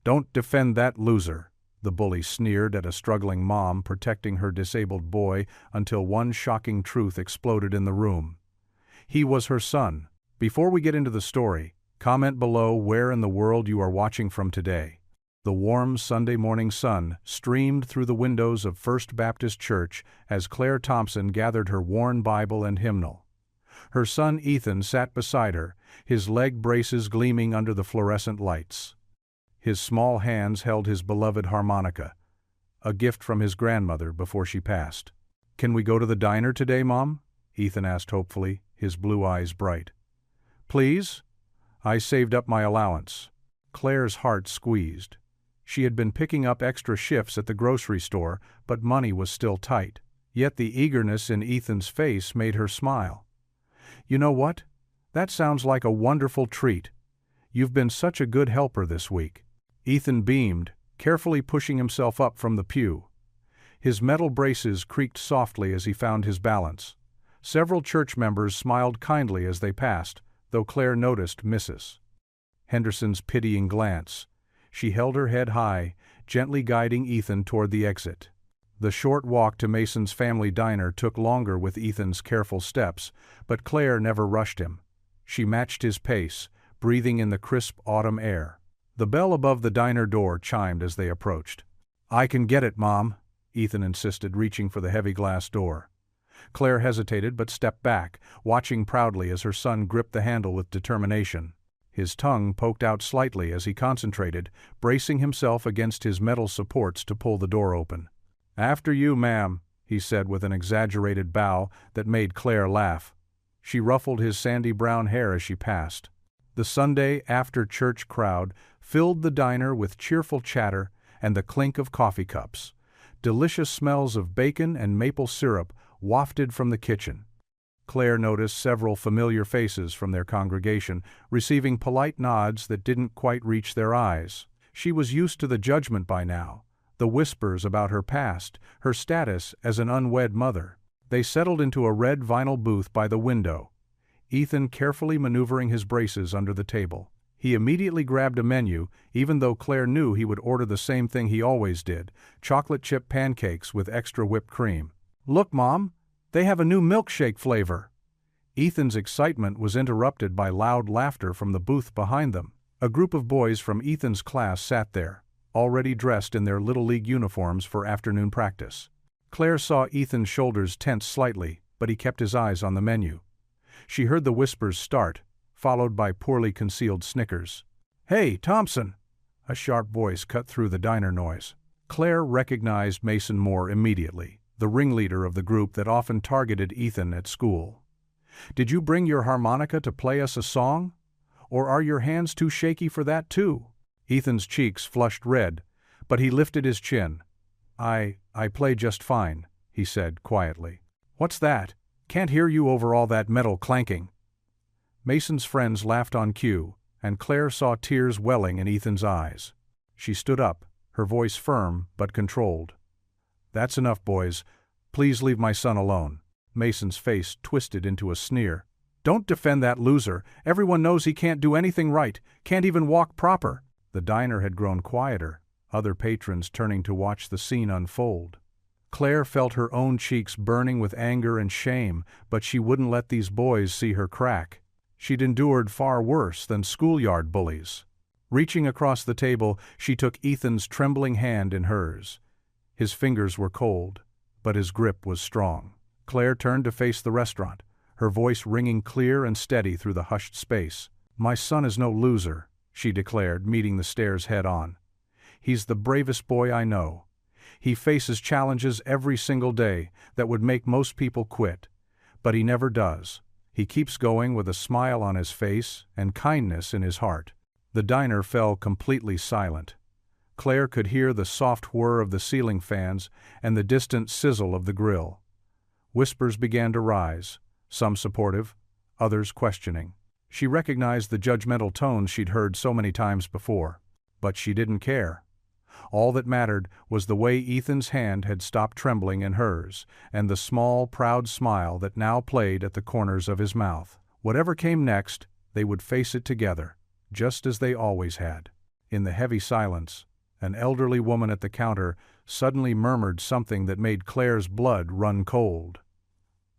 "Don't defend that loser," the bully sneered at a struggling mom protecting her disabled boy until one shocking truth exploded in the room. He was her son. Before we get into the story, comment below where in the world you are watching from today. The warm Sunday morning sun streamed through the windows of First Baptist Church as Claire Thompson gathered her worn Bible and hymnal. Her son Ethan sat beside her, his leg braces gleaming under the fluorescent lights. His small hands held his beloved harmonica, a gift from his grandmother before she passed. "Can we go to the diner today, Mom?" Ethan asked hopefully, his blue eyes bright. "Please? I saved up my allowance." Claire's heart squeezed. She had been picking up extra shifts at the grocery store, but money was still tight. Yet the eagerness in Ethan's face made her smile. "You know what? That sounds like a wonderful treat. You've been such a good helper this week." Ethan beamed, carefully pushing himself up from the pew. His metal braces creaked softly as he found his balance. Several church members smiled kindly as they passed, though Claire noticed Mrs. Henderson's pitying glance. She held her head high, gently guiding Ethan toward the exit. The short walk to Mason's family diner took longer with Ethan's careful steps, but Claire never rushed him. She matched his pace, breathing in the crisp autumn air. The bell above the diner door chimed as they approached. "I can get it, Mom," Ethan insisted, reaching for the heavy glass door. Claire hesitated but stepped back, watching proudly as her son gripped the handle with determination. His tongue poked out slightly as he concentrated, bracing himself against his metal supports to pull the door open. "After you, ma'am," he said with an exaggerated bow that made Claire laugh. She ruffled his sandy brown hair as she passed. The Sunday after-church crowd filled the diner with cheerful chatter and the clink of coffee cups. Delicious smells of bacon and maple syrup wafted from the kitchen. Claire noticed several familiar faces from their congregation, receiving polite nods that didn't quite reach their eyes. She was used to the judgment by now, the whispers about her past, her status as an unwed mother. They settled into a red vinyl booth by the window, Ethan carefully maneuvering his braces under the table. He immediately grabbed a menu, even though Claire knew he would order the same thing he always did, chocolate chip pancakes with extra whipped cream. "Look, Mom, they have a new milkshake flavor." Ethan's excitement was interrupted by loud laughter from the booth behind them. A group of boys from Ethan's class sat there, already dressed in their Little League uniforms for afternoon practice. Claire saw Ethan's shoulders tense slightly, but he kept his eyes on the menu. She heard the whispers start, followed by poorly concealed snickers. "Hey, Thompson!" A sharp voice cut through the diner noise. Claire recognized Mason Moore immediately, the ringleader of the group that often targeted Ethan at school. "Did you bring your harmonica to play us a song? Or are your hands too shaky for that too?" Ethan's cheeks flushed red, but he lifted his chin. I play just fine," he said quietly. "What's that? Can't hear you over all that metal clanking." Mason's friends laughed on cue, and Claire saw tears welling in Ethan's eyes. She stood up, her voice firm but controlled. "That's enough, boys. Please leave my son alone." Mason's face twisted into a sneer. "Don't defend that loser. Everyone knows he can't do anything right, can't even walk proper." The diner had grown quieter, other patrons turning to watch the scene unfold. Claire felt her own cheeks burning with anger and shame, but she wouldn't let these boys see her crack. She'd endured far worse than schoolyard bullies. Reaching across the table, she took Ethan's trembling hand in hers. His fingers were cold, but his grip was strong. Claire turned to face the restaurant, her voice ringing clear and steady through the hushed space. "My son is no loser," she declared, meeting the stares head-on. "He's the bravest boy I know. He faces challenges every single day that would make most people quit, but he never does. He keeps going with a smile on his face and kindness in his heart." The diner fell completely silent. Claire could hear the soft whir of the ceiling fans and the distant sizzle of the grill. Whispers began to rise, some supportive, others questioning. She recognized the judgmental tones she'd heard so many times before, but she didn't care. All that mattered was the way Ethan's hand had stopped trembling in hers, and the small, proud smile that now played at the corners of his mouth. Whatever came next, they would face it together, just as they always had. In the heavy silence, an elderly woman at the counter suddenly murmured something that made Claire's blood run cold.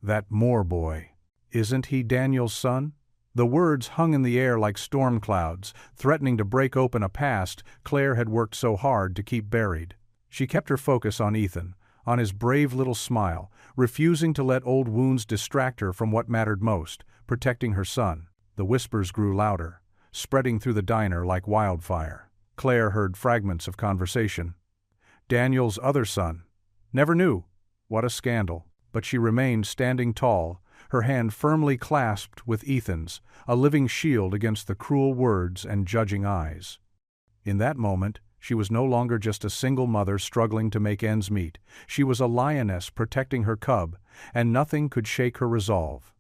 "That Moore boy. Isn't he Daniel's son?" The words hung in the air like storm clouds, threatening to break open a past Claire had worked so hard to keep buried. She kept her focus on Ethan, on his brave little smile, refusing to let old wounds distract her from what mattered most, protecting her son. The whispers grew louder, spreading through the diner like wildfire. Claire heard fragments of conversation. Daniel's other son. Never knew. What a scandal. But she remained standing tall, her hand firmly clasped with Ethan's, a living shield against the cruel words and judging eyes. In that moment, she was no longer just a single mother struggling to make ends meet. She was a lioness protecting her cub, and nothing could shake her resolve.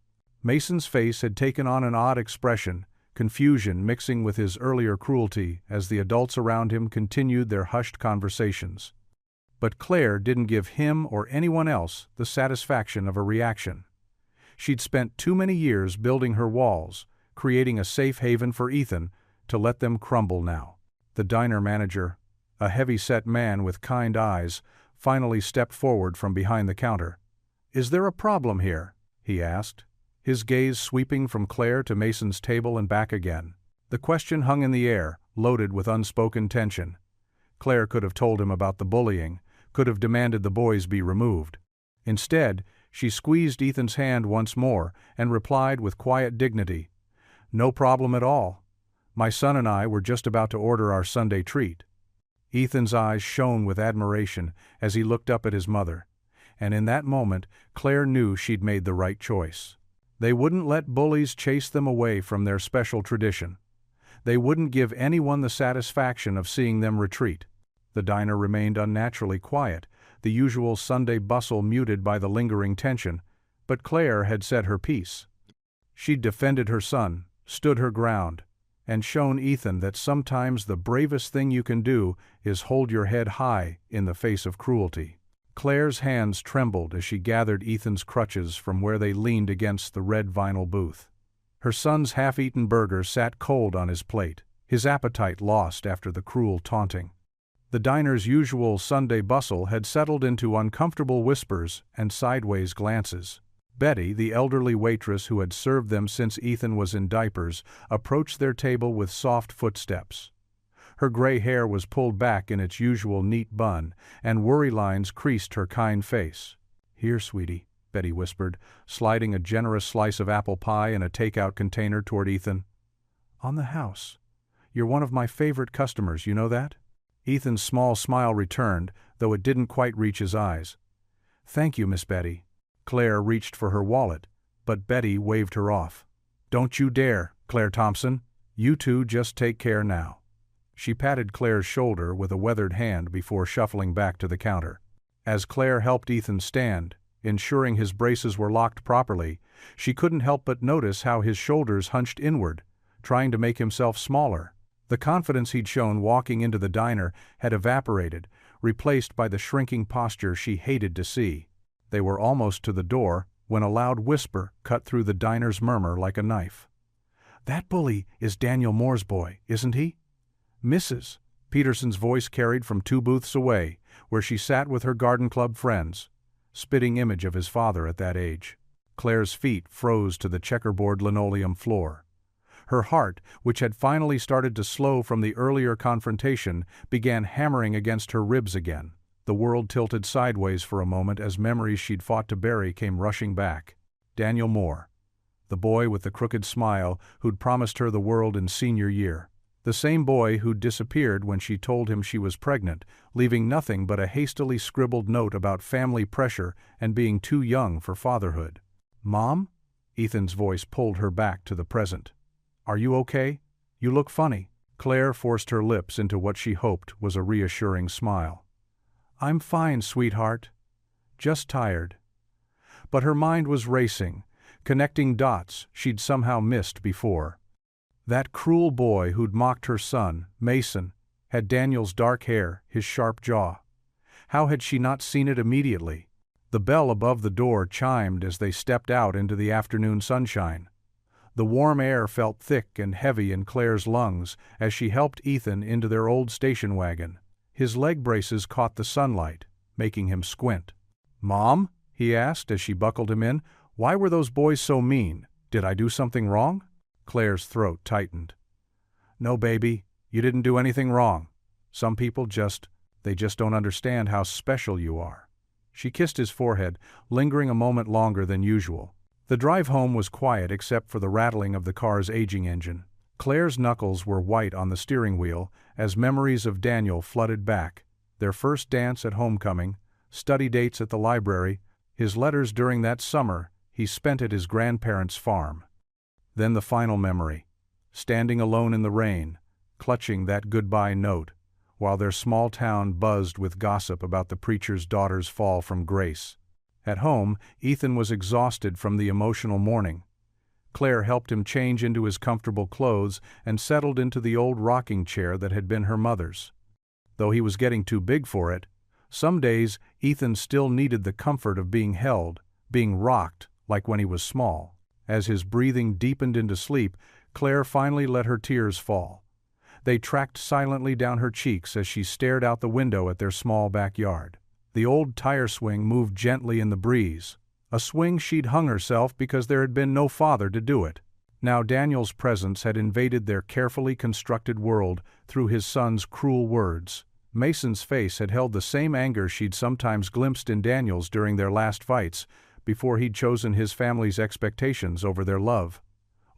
Mason's face had taken on an odd expression, confusion mixing with his earlier cruelty as the adults around him continued their hushed conversations. But Claire didn't give him or anyone else the satisfaction of a reaction. She'd spent too many years building her walls, creating a safe haven for Ethan, to let them crumble now. The diner manager, a heavy-set man with kind eyes, finally stepped forward from behind the counter. "Is there a problem here?" he asked, his gaze sweeping from Claire to Mason's table and back again. The question hung in the air, loaded with unspoken tension. Claire could have told him about the bullying, could have demanded the boys be removed. Instead, she squeezed Ethan's hand once more and replied with quiet dignity, "No problem at all. My son and I were just about to order our Sunday treat." Ethan's eyes shone with admiration as he looked up at his mother, and in that moment Claire knew she'd made the right choice. They wouldn't let bullies chase them away from their special tradition. They wouldn't give anyone the satisfaction of seeing them retreat. The diner remained unnaturally quiet, the usual Sunday bustle muted by the lingering tension, but Claire had said her piece. She'd defended her son, stood her ground, and shown Ethan that sometimes the bravest thing you can do is hold your head high in the face of cruelty. Claire's hands trembled as she gathered Ethan's crutches from where they leaned against the red vinyl booth. Her son's half-eaten burger sat cold on his plate, his appetite lost after the cruel taunting. The diner's usual Sunday bustle had settled into uncomfortable whispers and sideways glances. Betty, the elderly waitress who had served them since Ethan was in diapers, approached their table with soft footsteps. Her gray hair was pulled back in its usual neat bun, and worry lines creased her kind face. "Here, sweetie," Betty whispered, sliding a generous slice of apple pie in a takeout container toward Ethan. "On the house. You're one of my favorite customers, you know that?" Ethan's small smile returned, though it didn't quite reach his eyes. "Thank you, Miss Betty." Claire reached for her wallet, but Betty waved her off. "Don't you dare, Claire Thompson. You two just take care now." She patted Claire's shoulder with a weathered hand before shuffling back to the counter. As Claire helped Ethan stand, ensuring his braces were locked properly, she couldn't help but notice how his shoulders hunched inward, trying to make himself smaller. The confidence he'd shown walking into the diner had evaporated, replaced by the shrinking posture she hated to see. They were almost to the door when a loud whisper cut through the diner's murmur like a knife. "That bully is Daniel Moore's boy, isn't he?" "Mrs." Peterson's voice carried from 2 booths away, where she sat with her garden club friends, spitting image of his father at that age. Claire's feet froze to the checkerboard linoleum floor. Her heart, which had finally started to slow from the earlier confrontation, began hammering against her ribs again. The world tilted sideways for a moment as memories she'd fought to bury came rushing back. Daniel Moore, the boy with the crooked smile who'd promised her the world in senior year. The same boy who'd disappeared when she told him she was pregnant, leaving nothing but a hastily scribbled note about family pressure and being too young for fatherhood. "Mom?" Ethan's voice pulled her back to the present. "Are you okay? You look funny." Claire forced her lips into what she hoped was a reassuring smile. "I'm fine, sweetheart. Just tired." But her mind was racing, connecting dots she'd somehow missed before. That cruel boy who'd mocked her son, Mason, had Daniel's dark hair, his sharp jaw. How had she not seen it immediately? The bell above the door chimed as they stepped out into the afternoon sunshine. The warm air felt thick and heavy in Claire's lungs as she helped Ethan into their old station wagon. His leg braces caught the sunlight, making him squint. "Mom?" he asked as she buckled him in. "Why were those boys so mean? Did I do something wrong?" Claire's throat tightened. "No, baby, you didn't do anything wrong. Some people they just don't understand how special you are." She kissed his forehead, lingering a moment longer than usual. The drive home was quiet except for the rattling of the car's aging engine. Claire's knuckles were white on the steering wheel as memories of Daniel flooded back. Their first dance at homecoming, study dates at the library, his letters during that summer he spent at his grandparents' farm. Then the final memory, standing alone in the rain, clutching that goodbye note, while their small town buzzed with gossip about the preacher's daughter's fall from grace. At home, Ethan was exhausted from the emotional morning. Claire helped him change into his comfortable clothes and settled into the old rocking chair that had been her mother's. Though he was getting too big for it, some days Ethan still needed the comfort of being held, being rocked, like when he was small. As his breathing deepened into sleep, Claire finally let her tears fall. They tracked silently down her cheeks as she stared out the window at their small backyard. The old tire swing moved gently in the breeze, a swing she'd hung herself because there had been no father to do it. Now Daniel's presence had invaded their carefully constructed world through his son's cruel words. Mason's face had held the same anger she'd sometimes glimpsed in Daniel's during their last fights, before he'd chosen his family's expectations over their love,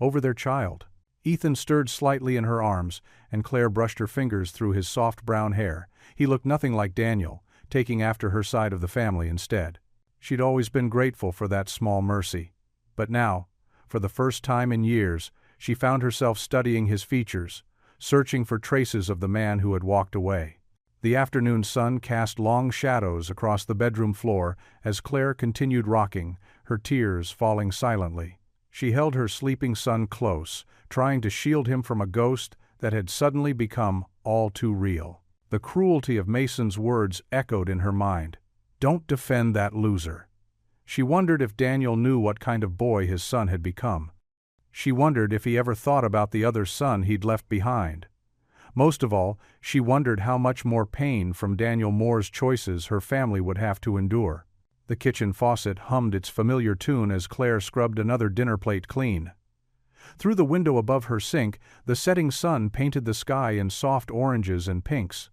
over their child. Ethan stirred slightly in her arms, and Claire brushed her fingers through his soft brown hair. He looked nothing like Daniel, taking after her side of the family instead. She'd always been grateful for that small mercy. But now, for the first time in years, she found herself studying his features, searching for traces of the man who had walked away. The afternoon sun cast long shadows across the bedroom floor as Claire continued rocking, her tears falling silently. She held her sleeping son close, trying to shield him from a ghost that had suddenly become all too real. The cruelty of Mason's words echoed in her mind. "Don't defend that loser." She wondered if Daniel knew what kind of boy his son had become. She wondered if he ever thought about the other son he'd left behind. Most of all, she wondered how much more pain from Daniel Moore's choices her family would have to endure. The kitchen faucet hummed its familiar tune as Claire scrubbed another dinner plate clean. Through the window above her sink, the setting sun painted the sky in soft oranges and pinks.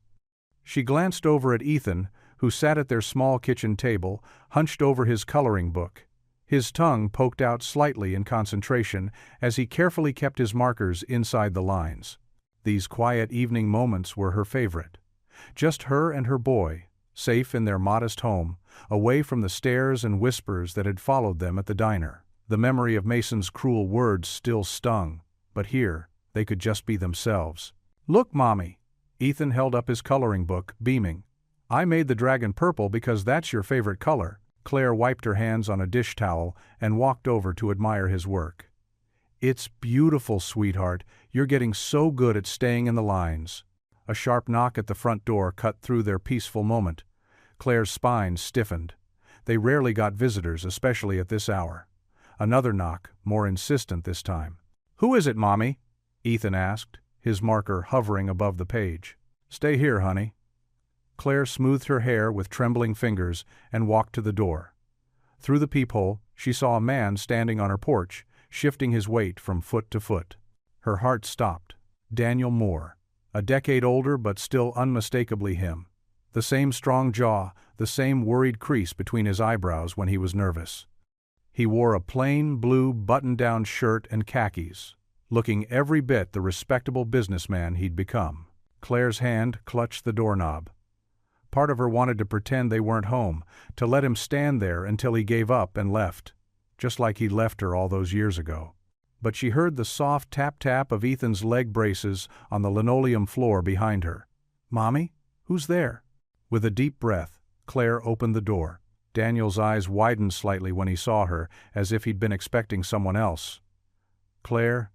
She glanced over at Ethan, who sat at their small kitchen table, hunched over his coloring book. His tongue poked out slightly in concentration as he carefully kept his markers inside the lines. These quiet evening moments were her favorite. Just her and her boy, safe in their modest home, away from the stares and whispers that had followed them at the diner. The memory of Mason's cruel words still stung, but here, they could just be themselves. "Look, Mommy!" Ethan held up his coloring book, beaming. "I made the dragon purple because that's your favorite color." Claire wiped her hands on a dish towel and walked over to admire his work. "It's beautiful, sweetheart. You're getting so good at staying in the lines." A sharp knock at the front door cut through their peaceful moment. Claire's spine stiffened. They rarely got visitors, especially at this hour. Another knock, more insistent this time. "Who is it, Mommy?" Ethan asked, his marker hovering above the page. "Stay here, honey." Claire smoothed her hair with trembling fingers and walked to the door. Through the peephole, she saw a man standing on her porch, shifting his weight from foot to foot. Her heart stopped. Daniel Moore. A decade older but still unmistakably him. The same strong jaw, the same worried crease between his eyebrows when he was nervous. He wore a plain blue button-down shirt and khakis, looking every bit the respectable businessman he'd become. Claire's hand clutched the doorknob. Part of her wanted to pretend they weren't home, to let him stand there until he gave up and left, just like he'd left her all those years ago. But she heard the soft tap-tap of Ethan's leg braces on the linoleum floor behind her. "Mommy? Who's there?" With a deep breath, Claire opened the door. Daniel's eyes widened slightly when he saw her, as if he'd been expecting someone else. "Claire,"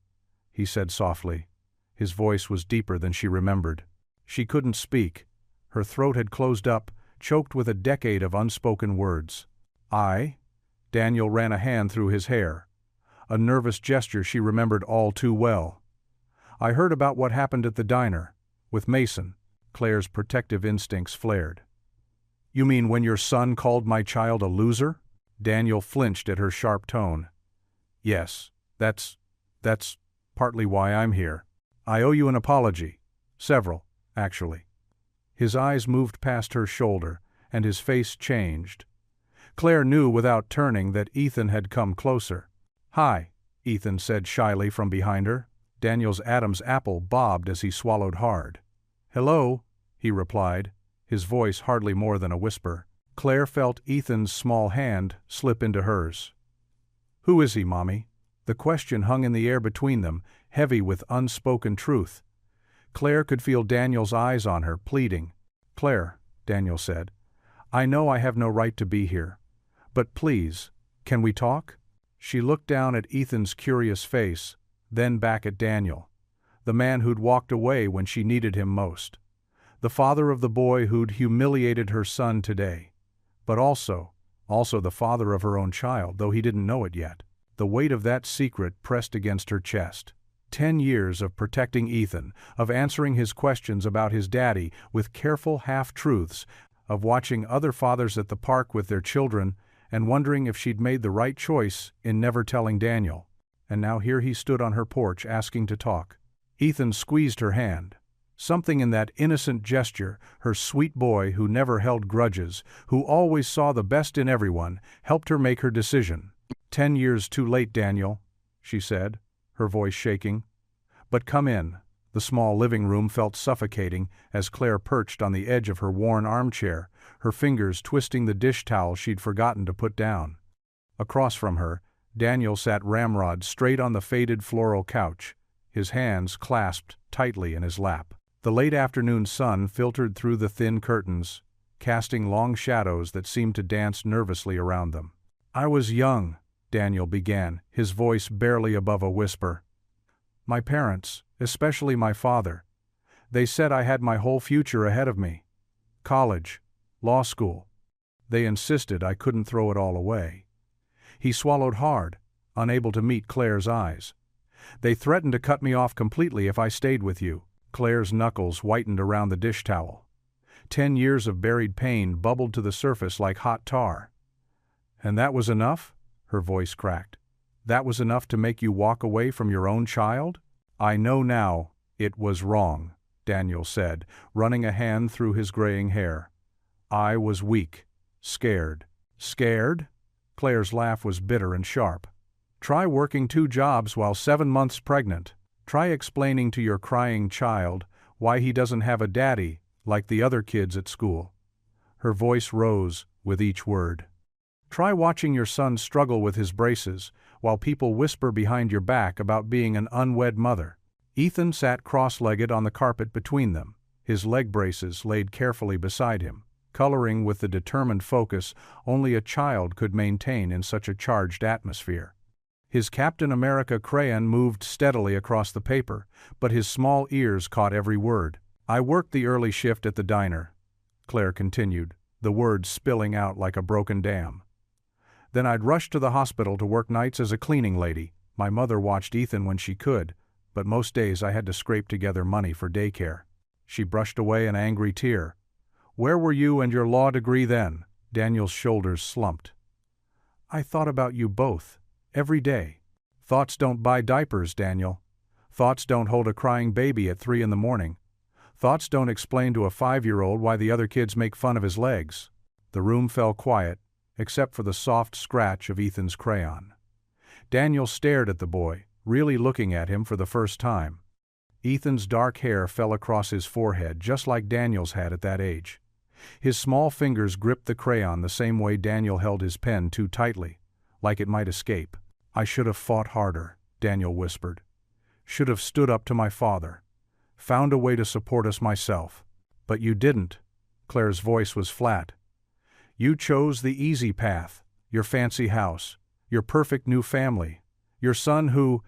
he said softly. His voice was deeper than she remembered. She couldn't speak. Her throat had closed up, choked with a decade of unspoken words. "I?" Daniel ran a hand through his hair. a nervous gesture she remembered all too well. "I heard about what happened at the diner. With Mason." Claire's protective instincts flared. "You mean when your son called my child a loser?" Daniel flinched at her sharp tone. "Yes, that's partly why I'm here. I owe you an apology. Several, actually." His eyes moved past her shoulder, and his face changed. Claire knew without turning that Ethan had come closer. "Hi," Ethan said shyly from behind her. Daniel's Adam's apple bobbed as he swallowed hard. "Hello," he replied, his voice hardly more than a whisper. Claire felt Ethan's small hand slip into hers. "Who is he, Mommy?" The question hung in the air between them, heavy with unspoken truth. Claire could feel Daniel's eyes on her, pleading. "Claire," Daniel said, "I know I have no right to be here. But please, can we talk?" She looked down at Ethan's curious face, then back at Daniel, the man who'd walked away when she needed him most. The father of the boy who'd humiliated her son today. But also the father of her own child, though he didn't know it yet. The weight of that secret pressed against her chest. 10 years of protecting Ethan, of answering his questions about his daddy with careful half-truths, of watching other fathers at the park with their children and wondering if she'd made the right choice in never telling Daniel. And now here he stood on her porch asking to talk. Ethan squeezed her hand. Something in that innocent gesture, her sweet boy who never held grudges, who always saw the best in everyone, helped her make her decision. 10 years too late, Daniel," she said, her voice shaking. "But come in." The small living room felt suffocating as Claire perched on the edge of her worn armchair, her fingers twisting the dish towel she'd forgotten to put down. Across from her, Daniel sat ramrod straight on the faded floral couch, his hands clasped tightly in his lap. The late afternoon sun filtered through the thin curtains, casting long shadows that seemed to dance nervously around them. "I was young," Daniel began, his voice barely above a whisper. "My parents, especially my father, they said I had my whole future ahead of me. College, law school. They insisted I couldn't throw it all away." He swallowed hard, unable to meet Claire's eyes. "They threatened to cut me off completely if I stayed with you." Claire's knuckles whitened around the dish towel. 10 years of buried pain bubbled to the surface like hot tar. "And that was enough?" Her voice cracked. "That was enough to make you walk away from your own child?" "I know now it was wrong," Daniel said, running a hand through his graying hair. "I was weak, scared." "Scared?" Claire's laugh was bitter and sharp. "Try working 2 jobs while 7 months pregnant. Try explaining to your crying child why he doesn't have a daddy like the other kids at school." Her voice rose with each word. "Try watching your son struggle with his braces while people whisper behind your back about being an unwed mother." Ethan sat cross-legged on the carpet between them, his leg braces laid carefully beside him, coloring with the determined focus only a child could maintain in such a charged atmosphere. His Captain America crayon moved steadily across the paper, but his small ears caught every word. "I worked the early shift at the diner," Claire continued, the words spilling out like a broken dam. "Then I'd rush to the hospital to work nights as a cleaning lady. My mother watched Ethan when she could, but most days I had to scrape together money for daycare." She brushed away an angry tear. "Where were you and your law degree then?" Daniel's shoulders slumped. "I thought about you both. Every day. Thoughts don't buy diapers, Daniel. Thoughts don't hold a crying baby at 3 in the morning. Thoughts don't explain to a 5-year-old why the other kids make fun of his legs." The room fell quiet, except for the soft scratch of Ethan's crayon. Daniel stared at the boy, really looking at him for the first time. Ethan's dark hair fell across his forehead just like Daniel's had at that age. His small fingers gripped the crayon the same way Daniel held his pen too tightly, like it might escape. "I should have fought harder," Daniel whispered. "Should have stood up to my father. Found a way to support us myself. But you didn't." Claire's voice was flat. "You chose the easy path, your fancy house, your perfect new family, your son who—"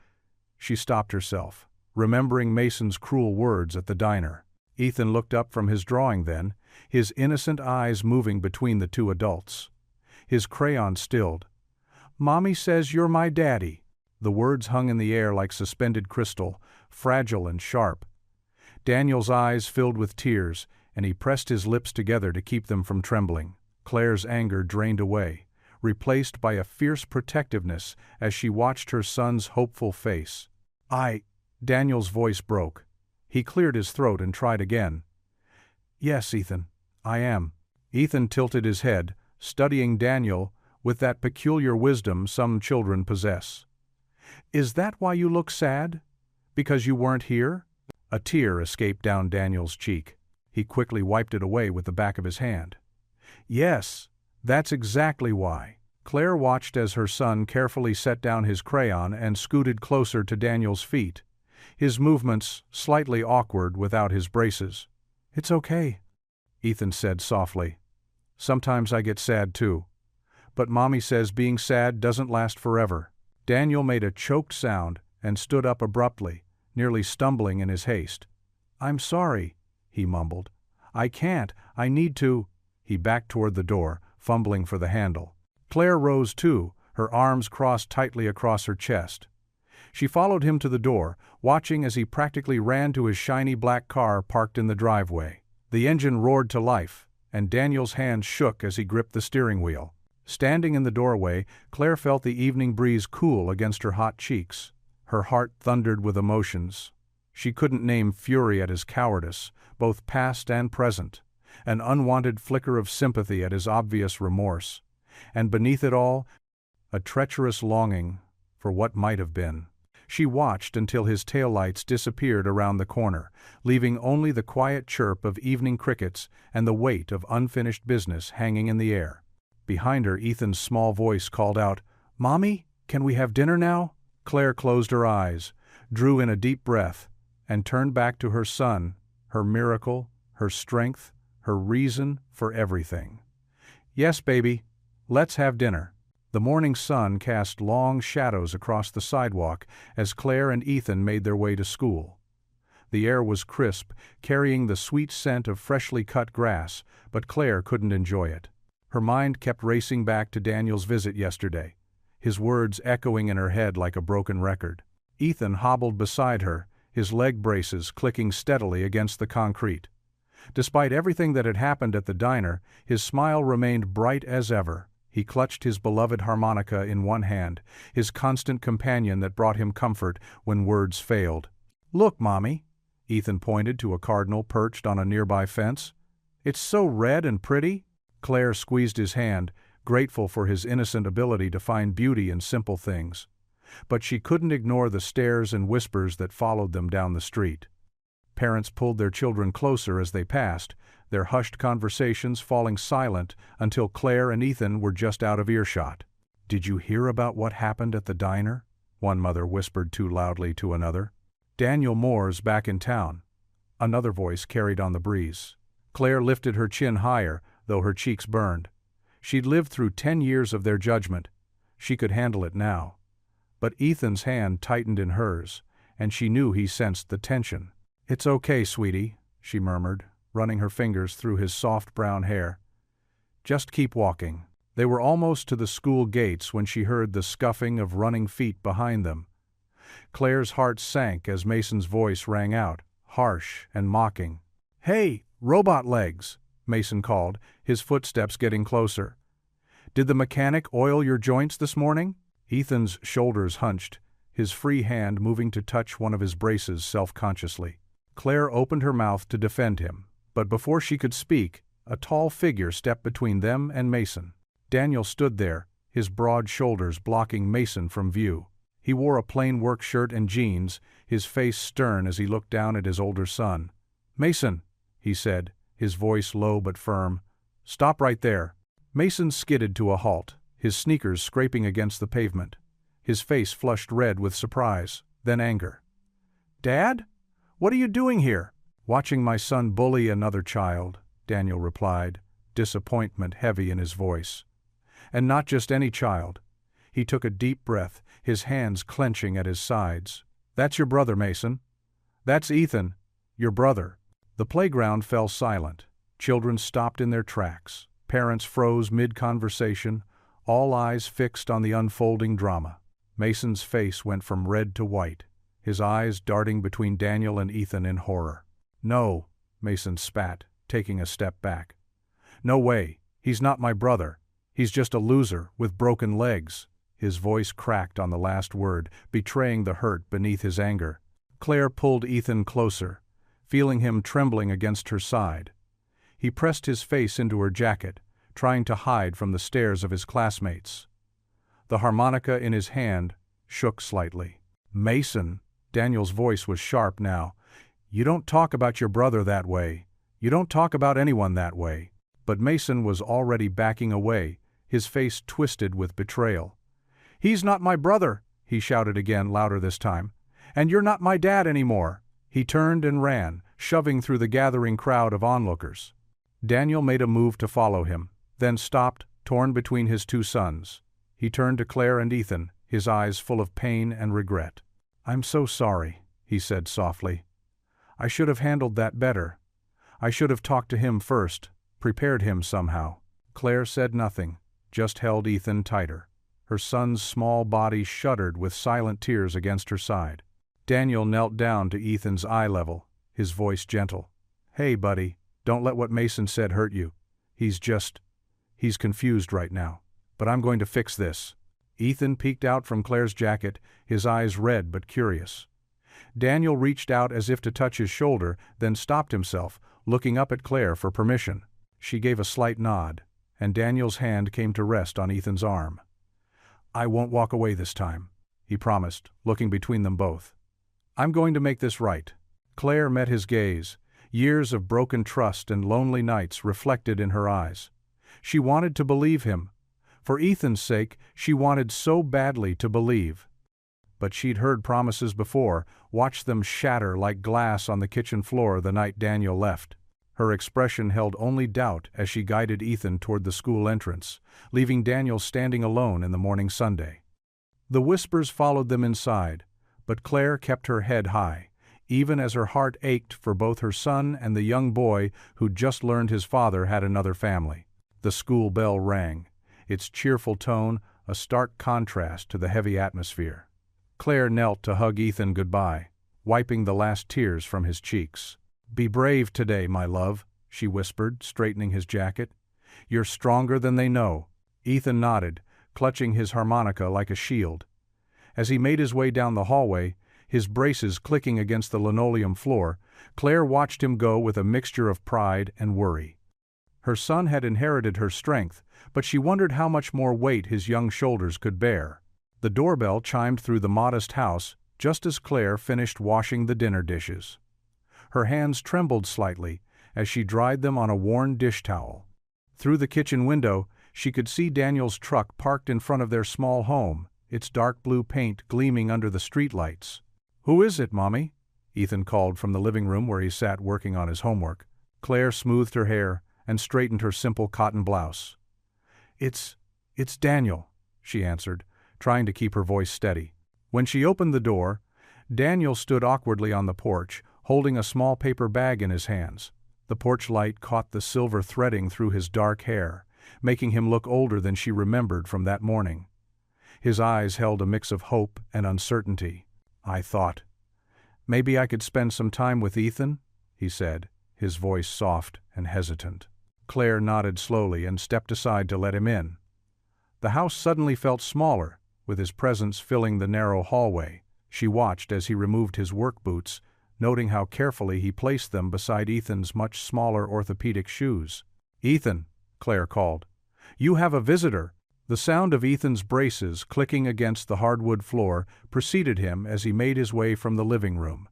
She stopped herself, remembering Mason's cruel words at the diner. Ethan looked up from his drawing then, his innocent eyes moving between the 2 adults. His crayon stilled. "Mommy says you're my daddy." The words hung in the air like suspended crystal, fragile and sharp. Daniel's eyes filled with tears, and he pressed his lips together to keep them from trembling. Claire's anger drained away, replaced by a fierce protectiveness as she watched her son's hopeful face. Daniel's voice broke. He cleared his throat and tried again. "Yes, Ethan, I am." Ethan tilted his head, studying Daniel with that peculiar wisdom some children possess. "Is that why you look sad? Because you weren't here?" A tear escaped down Daniel's cheek. He quickly wiped it away with the back of his hand. "Yes, that's exactly why." Claire watched as her son carefully set down his crayon and scooted closer to Daniel's feet, his movements slightly awkward without his braces. "It's okay," Ethan said softly. "Sometimes I get sad too. But Mommy says being sad doesn't last forever." Daniel made a choked sound and stood up abruptly, nearly stumbling in his haste. "I'm sorry," he mumbled. "I can't. I need to." He backed toward the door, fumbling for the handle. Claire rose too, her arms crossed tightly across her chest. She followed him to the door, watching as he practically ran to his shiny black car parked in the driveway. The engine roared to life, and Daniel's hands shook as he gripped the steering wheel. Standing in the doorway, Claire felt the evening breeze cool against her hot cheeks. Her heart thundered with emotions. She couldn't name fury at his cowardice, both past and present, an unwanted flicker of sympathy at his obvious remorse, and beneath it all, a treacherous longing for what might have been. She watched until his taillights disappeared around the corner, leaving only the quiet chirp of evening crickets and the weight of unfinished business hanging in the air. Behind her, Ethan's small voice called out, "Mommy, can we have dinner now?" Claire closed her eyes, drew in a deep breath, and turned back to her son, her miracle, her strength, her reason for everything. "Yes, baby, let's have dinner." The morning sun cast long shadows across the sidewalk as Claire and Ethan made their way to school. The air was crisp, carrying the sweet scent of freshly cut grass, but Claire couldn't enjoy it. Her mind kept racing back to Daniel's visit yesterday, his words echoing in her head like a broken record. Ethan hobbled beside her, his leg braces clicking steadily against the concrete. Despite everything that had happened at the diner, his smile remained bright as ever. He clutched his beloved harmonica in one hand, his constant companion that brought him comfort when words failed. "Look, Mommy," Ethan pointed to a cardinal perched on a nearby fence. "It's so red and pretty." Claire squeezed his hand, grateful for his innocent ability to find beauty in simple things. But she couldn't ignore the stares and whispers that followed them down the street. Parents pulled their children closer as they passed, their hushed conversations falling silent until Claire and Ethan were just out of earshot. "Did you hear about what happened at the diner?" one mother whispered too loudly to another. "Daniel Moore's back in town," another voice carried on the breeze. Claire lifted her chin higher, though her cheeks burned. She'd lived through 10 years of their judgment. She could handle it now. But Ethan's hand tightened in hers, and she knew he sensed the tension. "It's okay, sweetie," she murmured, running her fingers through his soft brown hair. "Just keep walking." They were almost to the school gates when she heard the scuffing of running feet behind them. Claire's heart sank as Mason's voice rang out, harsh and mocking. "Hey, robot legs!" Mason called, his footsteps getting closer. "Did the mechanic oil your joints this morning?" Ethan's shoulders hunched, his free hand moving to touch one of his braces self-consciously. Claire opened her mouth to defend him, but before she could speak, a tall figure stepped between them and Mason. Daniel stood there, his broad shoulders blocking Mason from view. He wore a plain work shirt and jeans, his face stern as he looked down at his older son. "Mason," he said, his voice low but firm, "stop right there." Mason skidded to a halt, his sneakers scraping against the pavement. His face flushed red with surprise, then anger. "Dad? What are you doing here?" "Watching my son bully another child," Daniel replied, disappointment heavy in his voice. "And not just any child." He took a deep breath, his hands clenching at his sides. "That's your brother, Mason. That's Ethan, your brother." The playground fell silent. Children stopped in their tracks. Parents froze mid-conversation, all eyes fixed on the unfolding drama. Mason's face went from red to white, his eyes darting between Daniel and Ethan in horror. "No," Mason spat, taking a step back. "No way, he's not my brother. He's just a loser with broken legs." His voice cracked on the last word, betraying the hurt beneath his anger. Claire pulled Ethan closer, feeling him trembling against her side. He pressed his face into her jacket, trying to hide from the stares of his classmates. The harmonica in his hand shook slightly. "Mason," Daniel's voice was sharp now, "you don't talk about your brother that way. You don't talk about anyone that way." But Mason was already backing away, his face twisted with betrayal. "He's not my brother," he shouted again, louder this time. "And you're not my dad anymore." He turned and ran, shoving through the gathering crowd of onlookers. Daniel made a move to follow him, then stopped, torn between his two sons. He turned to Claire and Ethan, his eyes full of pain and regret. "I'm so sorry," he said softly. "I should have handled that better. I should have talked to him first, prepared him somehow." Claire said nothing, just held Ethan tighter. Her son's small body shuddered with silent tears against her side. Daniel knelt down to Ethan's eye level, his voice gentle. "Hey, buddy, don't let what Mason said hurt you. He's confused right now. But I'm going to fix this." Ethan peeked out from Claire's jacket, his eyes red but curious. Daniel reached out as if to touch his shoulder, then stopped himself, looking up at Claire for permission. She gave a slight nod, and Daniel's hand came to rest on Ethan's arm. "I won't walk away this time," he promised, looking between them both. "I'm going to make this right." Claire met his gaze, years of broken trust and lonely nights reflected in her eyes. She wanted to believe him. For Ethan's sake, she wanted so badly to believe. But she'd heard promises before, watched them shatter like glass on the kitchen floor the night Daniel left. Her expression held only doubt as she guided Ethan toward the school entrance, leaving Daniel standing alone in the morning sunday. The whispers followed them inside, but Claire kept her head high, even as her heart ached for both her son and the young boy who'd just learned his father had another family. The school bell rang, its cheerful tone a stark contrast to the heavy atmosphere. Claire knelt to hug Ethan goodbye, wiping the last tears from his cheeks. "Be brave today, my love," she whispered, straightening his jacket. "You're stronger than they know." Ethan nodded, clutching his harmonica like a shield. As he made his way down the hallway, his braces clicking against the linoleum floor, Claire watched him go with a mixture of pride and worry. Her son had inherited her strength, but she wondered how much more weight his young shoulders could bear. The doorbell chimed through the modest house just as Claire finished washing the dinner dishes. Her hands trembled slightly as she dried them on a worn dish towel. Through the kitchen window, she could see Daniel's truck parked in front of their small home, its dark blue paint gleaming under the streetlights. "Who is it, Mommy?" Ethan called from the living room where he sat working on his homework. Claire smoothed her hair and straightened her simple cotton blouse. It's Daniel," she answered, trying to keep her voice steady. When she opened the door, Daniel stood awkwardly on the porch, holding a small paper bag in his hands. The porch light caught the silver threading through his dark hair, making him look older than she remembered from that morning. His eyes held a mix of hope and uncertainty. "I thought, maybe I could spend some time with Ethan," he said, his voice soft and hesitant. Claire nodded slowly and stepped aside to let him in. The house suddenly felt smaller, with his presence filling the narrow hallway. She watched as he removed his work boots, noting how carefully he placed them beside Ethan's much smaller orthopedic shoes. "Ethan," Claire called, "you have a visitor." The sound of Ethan's braces clicking against the hardwood floor preceded him as he made his way from the living room.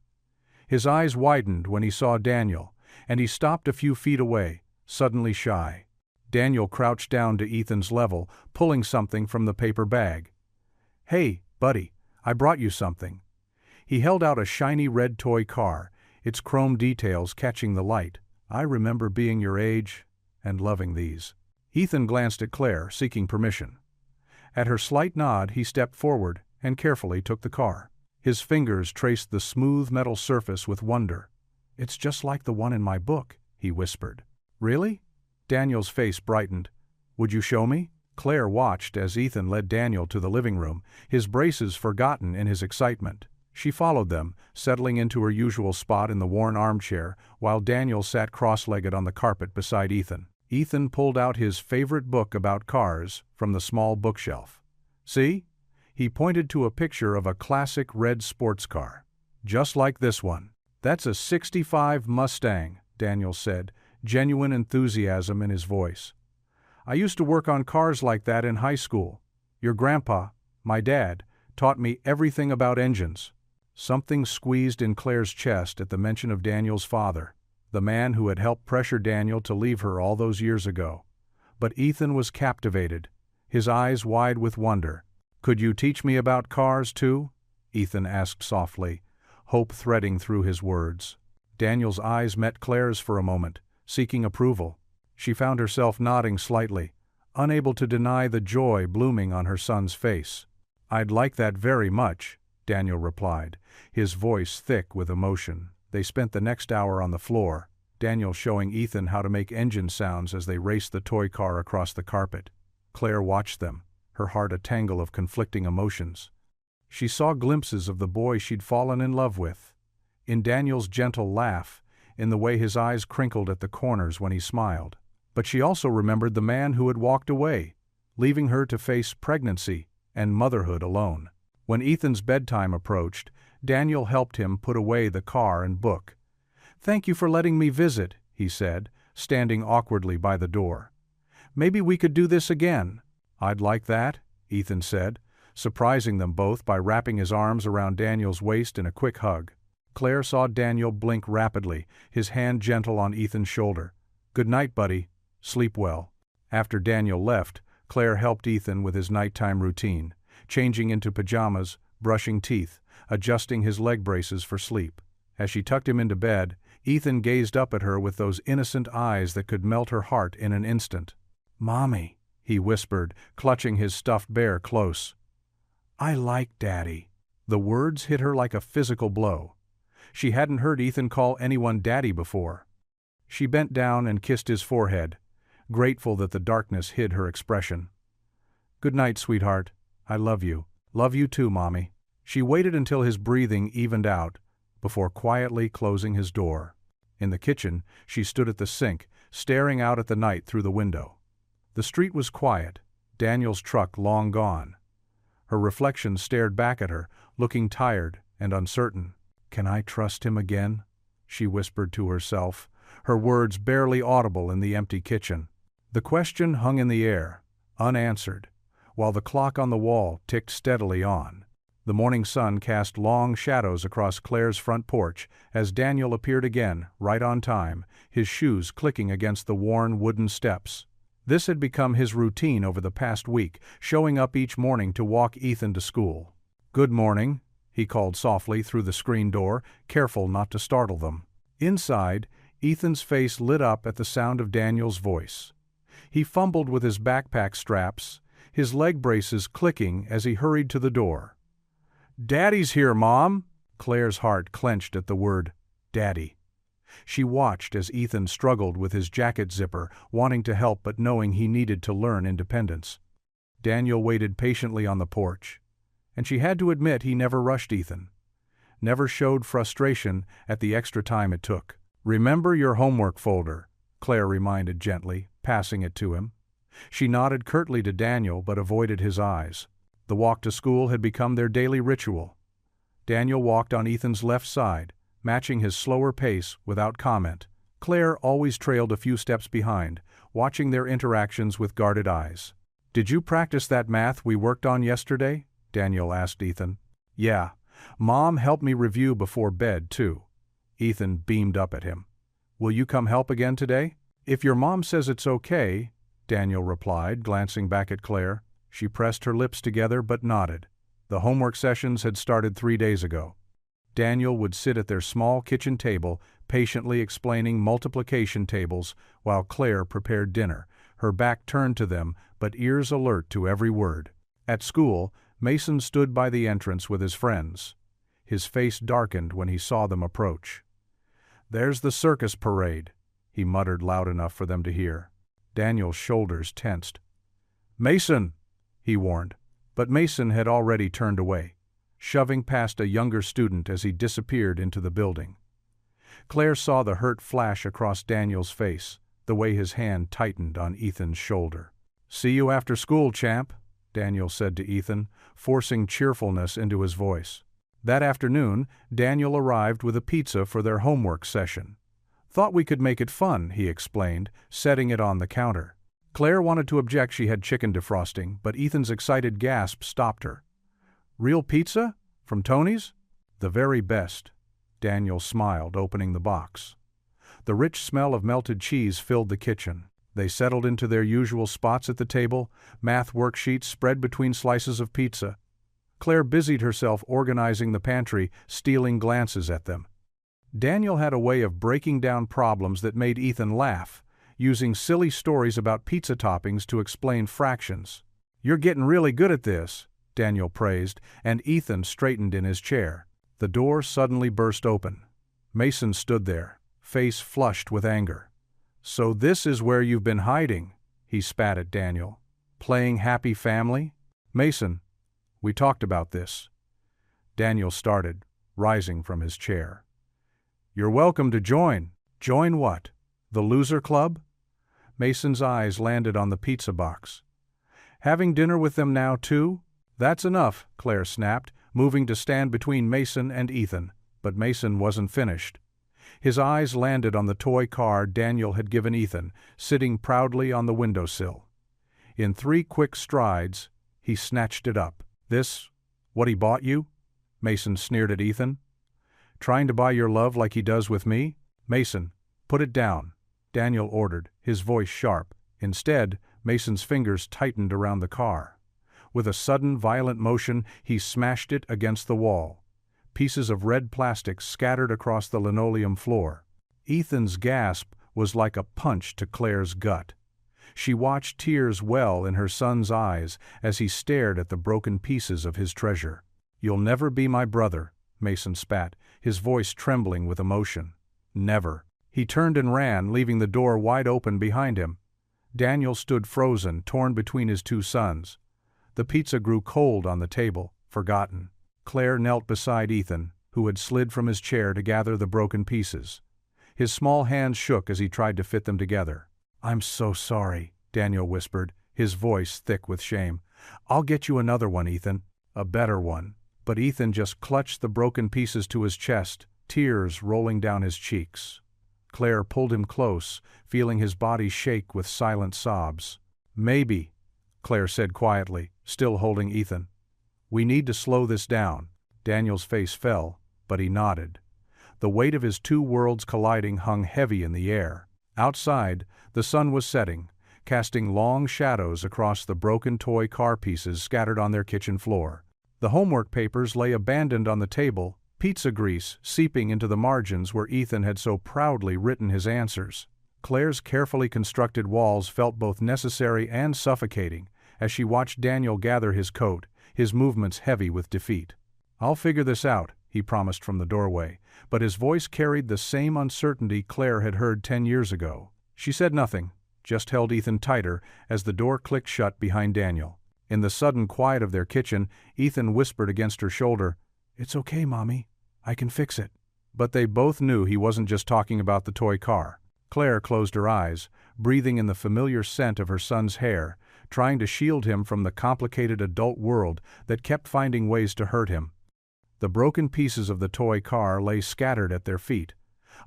His eyes widened when he saw Daniel, and he stopped a few feet away, suddenly shy. Daniel crouched down to Ethan's level, pulling something from the paper bag. "Hey, buddy, I brought you something." He held out a shiny red toy car, its chrome details catching the light. "I remember being your age and loving these." Ethan glanced at Claire, seeking permission. At her slight nod, he stepped forward and carefully took the car. His fingers traced the smooth metal surface with wonder. "It's just like the one in my book," he whispered. "Really?" Daniel's face brightened. "Would you show me?" Claire watched as Ethan led Daniel to the living room, his braces forgotten in his excitement. She followed them, settling into her usual spot in the worn armchair, while Daniel sat cross-legged on the carpet beside Ethan. Ethan pulled out his favorite book about cars from the small bookshelf. "See?" He pointed to a picture of a classic red sports car. "Just like this one." "That's a '65 Mustang," Daniel said, genuine enthusiasm in his voice. "I used to work on cars like that in high school. Your grandpa, my dad, taught me everything about engines." Something squeezed in Claire's chest at the mention of Daniel's father, the man who had helped pressure Daniel to leave her all those years ago. But Ethan was captivated, his eyes wide with wonder. "Could you teach me about cars, too?" Ethan asked softly, hope threading through his words. Daniel's eyes met Claire's for a moment, seeking approval. She found herself nodding slightly, unable to deny the joy blooming on her son's face. "I'd like that very much," Daniel replied, his voice thick with emotion. They spent the next hour on the floor, Daniel showing Ethan how to make engine sounds as they raced the toy car across the carpet. Claire watched them, her heart a tangle of conflicting emotions. She saw glimpses of the boy she'd fallen in love with, in Daniel's gentle laugh, in the way his eyes crinkled at the corners when he smiled. But she also remembered the man who had walked away, leaving her to face pregnancy and motherhood alone. When Ethan's bedtime approached, Daniel helped him put away the car and book. "Thank you for letting me visit," he said, standing awkwardly by the door. "Maybe we could do this again." "I'd like that," Ethan said, surprising them both by wrapping his arms around Daniel's waist in a quick hug. Claire saw Daniel blink rapidly, his hand gentle on Ethan's shoulder. "Good night, buddy. Sleep well." After Daniel left, Claire helped Ethan with his nighttime routine, changing into pajamas, brushing teeth, adjusting his leg braces for sleep. As she tucked him into bed, Ethan gazed up at her with those innocent eyes that could melt her heart in an instant. "Mommy," he whispered, clutching his stuffed bear close. "I like Daddy." The words hit her like a physical blow. She hadn't heard Ethan call anyone Daddy before. She bent down and kissed his forehead, grateful that the darkness hid her expression. "Good night, sweetheart. I love you." "Love you too, Mommy." She waited until his breathing evened out, before quietly closing his door. In the kitchen, she stood at the sink, staring out at the night through the window. The street was quiet, Daniel's truck long gone. Her reflection stared back at her, looking tired and uncertain. "Can I trust him again?" she whispered to herself, her words barely audible in the empty kitchen. The question hung in the air, unanswered, while the clock on the wall ticked steadily on. The morning sun cast long shadows across Claire's front porch as Daniel appeared again, right on time, his shoes clicking against the worn wooden steps. This had become his routine over the past week, showing up each morning to walk Ethan to school. "Good morning," he called softly through the screen door, careful not to startle them. Inside, Ethan's face lit up at the sound of Daniel's voice. He fumbled with his backpack straps, his leg braces clicking as he hurried to the door. "Daddy's here, Mom!" Claire's heart clenched at the word, Daddy. She watched as Ethan struggled with his jacket zipper, wanting to help but knowing he needed to learn independence. Daniel waited patiently on the porch, and she had to admit he never rushed Ethan, never showed frustration at the extra time it took. "Remember your homework folder," Claire reminded gently, passing it to him. She nodded curtly to Daniel but avoided his eyes. The walk to school had become their daily ritual. Daniel walked on Ethan's left side, matching his slower pace without comment. Claire always trailed a few steps behind, watching their interactions with guarded eyes. "Did you practice that math we worked on yesterday?" Daniel asked Ethan. "Yeah. Mom helped me review before bed, too." Ethan beamed up at him. "Will you come help again today?" "If your mom says it's okay," Daniel replied, glancing back at Claire. She pressed her lips together but nodded. The homework sessions had started 3 days ago. Daniel would sit at their small kitchen table, patiently explaining multiplication tables while Claire prepared dinner, her back turned to them but ears alert to every word. At school, Mason stood by the entrance with his friends. His face darkened when he saw them approach. "There's the circus parade," he muttered loud enough for them to hear. Daniel's shoulders tensed. "Mason!" he warned, but Mason had already turned away, shoving past a younger student as he disappeared into the building. Claire saw the hurt flash across Daniel's face, the way his hand tightened on Ethan's shoulder. "See you after school, champ," Daniel said to Ethan, forcing cheerfulness into his voice. That afternoon, Daniel arrived with a pizza for their homework session. "Thought we could make it fun," he explained, setting it on the counter. Claire wanted to object she had chicken defrosting, but Ethan's excited gasp stopped her. "Real pizza? From Tony's?" "The very best." Daniel smiled, opening the box. The rich smell of melted cheese filled the kitchen. They settled into their usual spots at the table, math worksheets spread between slices of pizza. Claire busied herself organizing the pantry, stealing glances at them. Daniel had a way of breaking down problems that made Ethan laugh, using silly stories about pizza toppings to explain fractions. "You're getting really good at this," Daniel praised, and Ethan straightened in his chair. The door suddenly burst open. Mason stood there, face flushed with anger. "So this is where you've been hiding," he spat at Daniel. "Playing happy family?" "Mason, we talked about this." Daniel started, rising from his chair. "You're welcome to join." "Join what? The loser club?" Mason's eyes landed on the pizza box. "Having dinner with them now, too?" "That's enough," Claire snapped, moving to stand between Mason and Ethan, but Mason wasn't finished. His eyes landed on the toy car Daniel had given Ethan, sitting proudly on the windowsill. In 3 quick strides, he snatched it up. "This, what he bought you?" Mason sneered at Ethan. "Trying to buy your love like he does with me?" "Mason, put it down," Daniel ordered, his voice sharp. Instead, Mason's fingers tightened around the car. With a sudden, violent motion, he smashed it against the wall. Pieces of red plastic scattered across the linoleum floor. Ethan's gasp was like a punch to Claire's gut. She watched tears well in her son's eyes as he stared at the broken pieces of his treasure. "You'll never be my brother," Mason spat, his voice trembling with emotion. "Never." He turned and ran, leaving the door wide open behind him. Daniel stood frozen, torn between his 2 sons. The pizza grew cold on the table, forgotten. Claire knelt beside Ethan, who had slid from his chair to gather the broken pieces. His small hands shook as he tried to fit them together. "I'm so sorry," Daniel whispered, his voice thick with shame. "I'll get you another one, Ethan. A better one." But Ethan just clutched the broken pieces to his chest, tears rolling down his cheeks. Claire pulled him close, feeling his body shake with silent sobs. "Maybe," Claire said quietly, still holding Ethan. "We need to slow this down." Daniel's face fell, but he nodded. The weight of his 2 worlds colliding hung heavy in the air. Outside, the sun was setting, casting long shadows across the broken toy car pieces scattered on their kitchen floor. The homework papers lay abandoned on the table, pizza grease seeping into the margins where Ethan had so proudly written his answers. Claire's carefully constructed walls felt both necessary and suffocating as she watched Daniel gather his coat, his movements heavy with defeat. "I'll figure this out," he promised from the doorway, but his voice carried the same uncertainty Claire had heard 10 years ago. She said nothing, just held Ethan tighter as the door clicked shut behind Daniel. In the sudden quiet of their kitchen, Ethan whispered against her shoulder, "It's okay, Mommy. I can fix it." But they both knew he wasn't just talking about the toy car. Claire closed her eyes, breathing in the familiar scent of her son's hair, trying to shield him from the complicated adult world that kept finding ways to hurt him. The broken pieces of the toy car lay scattered at their feet,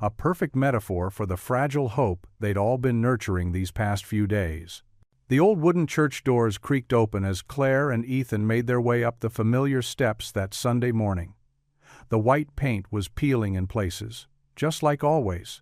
a perfect metaphor for the fragile hope they'd all been nurturing these past few days. The old wooden church doors creaked open as Claire and Ethan made their way up the familiar steps that Sunday morning. The white paint was peeling in places, just like always.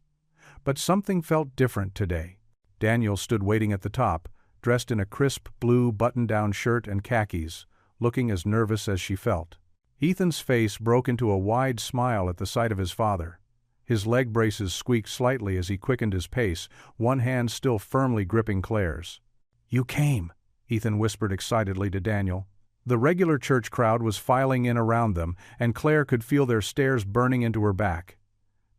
But something felt different today. Daniel stood waiting at the top, dressed in a crisp blue button-down shirt and khakis, looking as nervous as she felt. Ethan's face broke into a wide smile at the sight of his father. His leg braces squeaked slightly as he quickened his pace, one hand still firmly gripping Claire's. "You came," Ethan whispered excitedly to Daniel. The regular church crowd was filing in around them, and Claire could feel their stares burning into her back.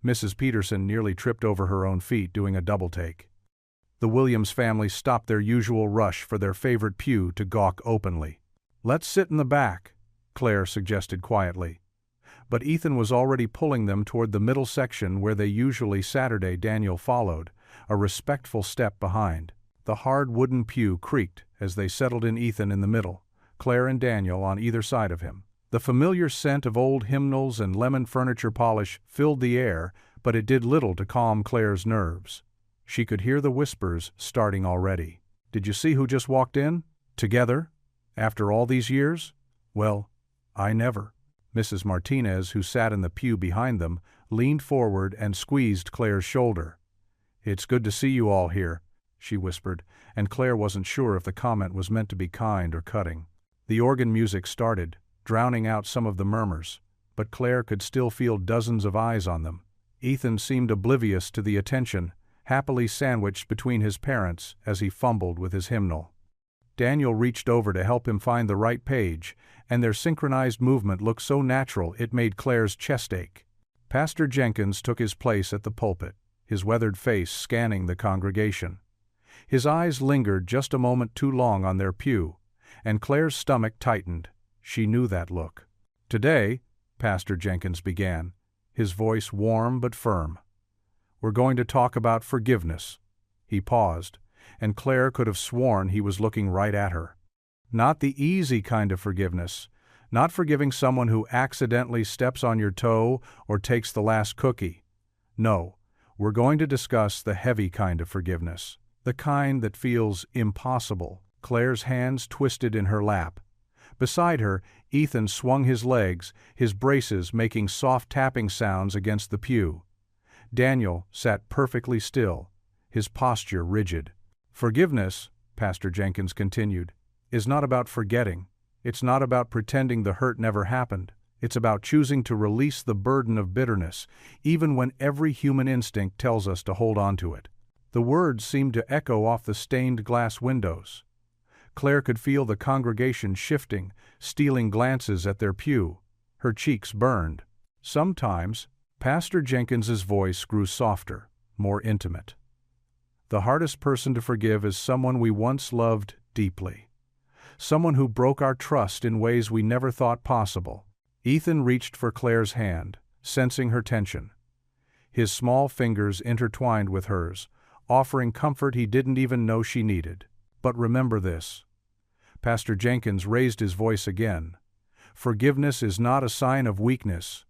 Mrs. Peterson nearly tripped over her own feet doing a double-take. The Williams family stopped their usual rush for their favorite pew to gawk openly. "Let's sit in the back," Claire suggested quietly. But Ethan was already pulling them toward the middle section where they usually Saturday. Daniel followed, a respectful step behind. The hard wooden pew creaked as they settled in, Ethan in the middle, Claire and Daniel on either side of him. The familiar scent of old hymnals and lemon furniture polish filled the air, but it did little to calm Claire's nerves. She could hear the whispers starting already. "Did you see who just walked in? Together? After all these years? Well, I never." Mrs. Martinez, who sat in the pew behind them, leaned forward and squeezed Claire's shoulder. "It's good to see you all here," she whispered, and Claire wasn't sure if the comment was meant to be kind or cutting. The organ music started, drowning out some of the murmurs, but Claire could still feel dozens of eyes on them. Ethan seemed oblivious to the attention, happily sandwiched between his parents as he fumbled with his hymnal. Daniel reached over to help him find the right page, and their synchronized movement looked so natural it made Claire's chest ache. Pastor Jenkins took his place at the pulpit, his weathered face scanning the congregation. His eyes lingered just a moment too long on their pew, and Claire's stomach tightened. She knew that look. "Today," Pastor Jenkins began, his voice warm but firm, "we're going to talk about forgiveness." He paused, and Claire could have sworn he was looking right at her. Not the easy kind of forgiveness, not forgiving someone who accidentally steps on your toe or takes the last cookie. No, we're going to discuss the heavy kind of forgiveness, the kind that feels impossible. Claire's hands twisted in her lap. Beside her, Ethan swung his legs, his braces making soft tapping sounds against the pew. Daniel sat perfectly still, his posture rigid. "Forgiveness," Pastor Jenkins continued, "is not about forgetting. It's not about pretending the hurt never happened. It's about choosing to release the burden of bitterness, even when every human instinct tells us to hold on to it." The words seemed to echo off the stained glass windows. Claire could feel the congregation shifting, stealing glances at their pew. Her cheeks burned. Sometimes, Pastor Jenkins's voice grew softer, more intimate. "The hardest person to forgive is someone we once loved deeply. Someone who broke our trust in ways we never thought possible." Ethan reached for Claire's hand, sensing her tension. His small fingers intertwined with hers, offering comfort he didn't even know she needed. "But remember this." Pastor Jenkins raised his voice again. "Forgiveness is not a sign of weakness.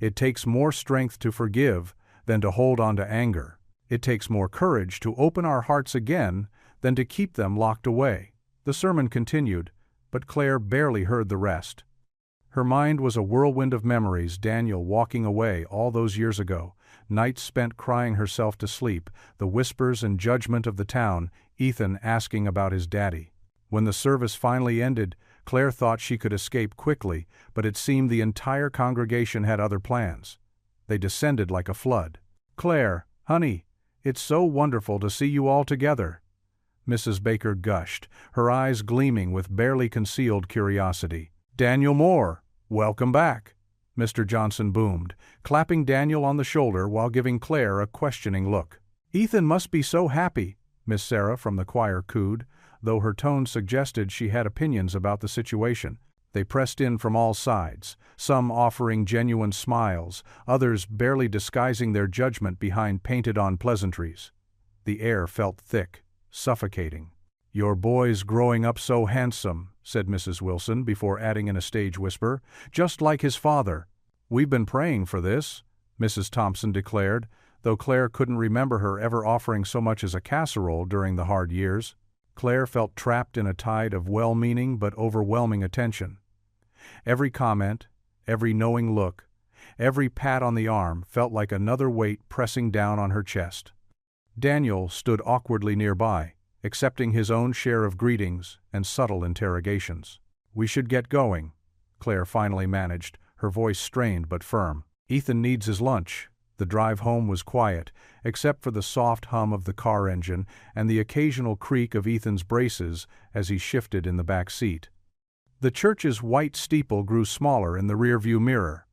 It takes more strength to forgive than to hold on to anger. It takes more courage to open our hearts again than to keep them locked away." The sermon continued, but Claire barely heard the rest. Her mind was a whirlwind of memories. Daniel walking away all those years ago, nights spent crying herself to sleep, the whispers and judgment of the town, Ethan asking about his daddy. When the service finally ended, Claire thought she could escape quickly, but it seemed the entire congregation had other plans. They descended like a flood. "Claire, honey, it's so wonderful to see you all together," Mrs. Baker gushed, her eyes gleaming with barely concealed curiosity. "Daniel Moore, welcome back," Mr. Johnson boomed, clapping Daniel on the shoulder while giving Claire a questioning look. "Ethan must be so happy," Miss Sarah from the choir cooed, though her tone suggested she had opinions about the situation. They pressed in from all sides, some offering genuine smiles, others barely disguising their judgment behind painted-on pleasantries. The air felt thick, suffocating. "Your boy's growing up so handsome," said Mrs. Wilson before adding in a stage whisper, "just like his father." "We've been praying for this," Mrs. Thompson declared, though Claire couldn't remember her ever offering so much as a casserole during the hard years. Claire felt trapped in a tide of well-meaning but overwhelming attention. Every comment, every knowing look, every pat on the arm felt like another weight pressing down on her chest. Daniel stood awkwardly nearby, accepting his own share of greetings and subtle interrogations. "We should get going," Claire finally managed, her voice strained but firm. "Ethan needs his lunch." The drive home was quiet, except for the soft hum of the car engine and the occasional creak of Ethan's braces as he shifted in the back seat. The church's white steeple grew smaller in the rearview mirror,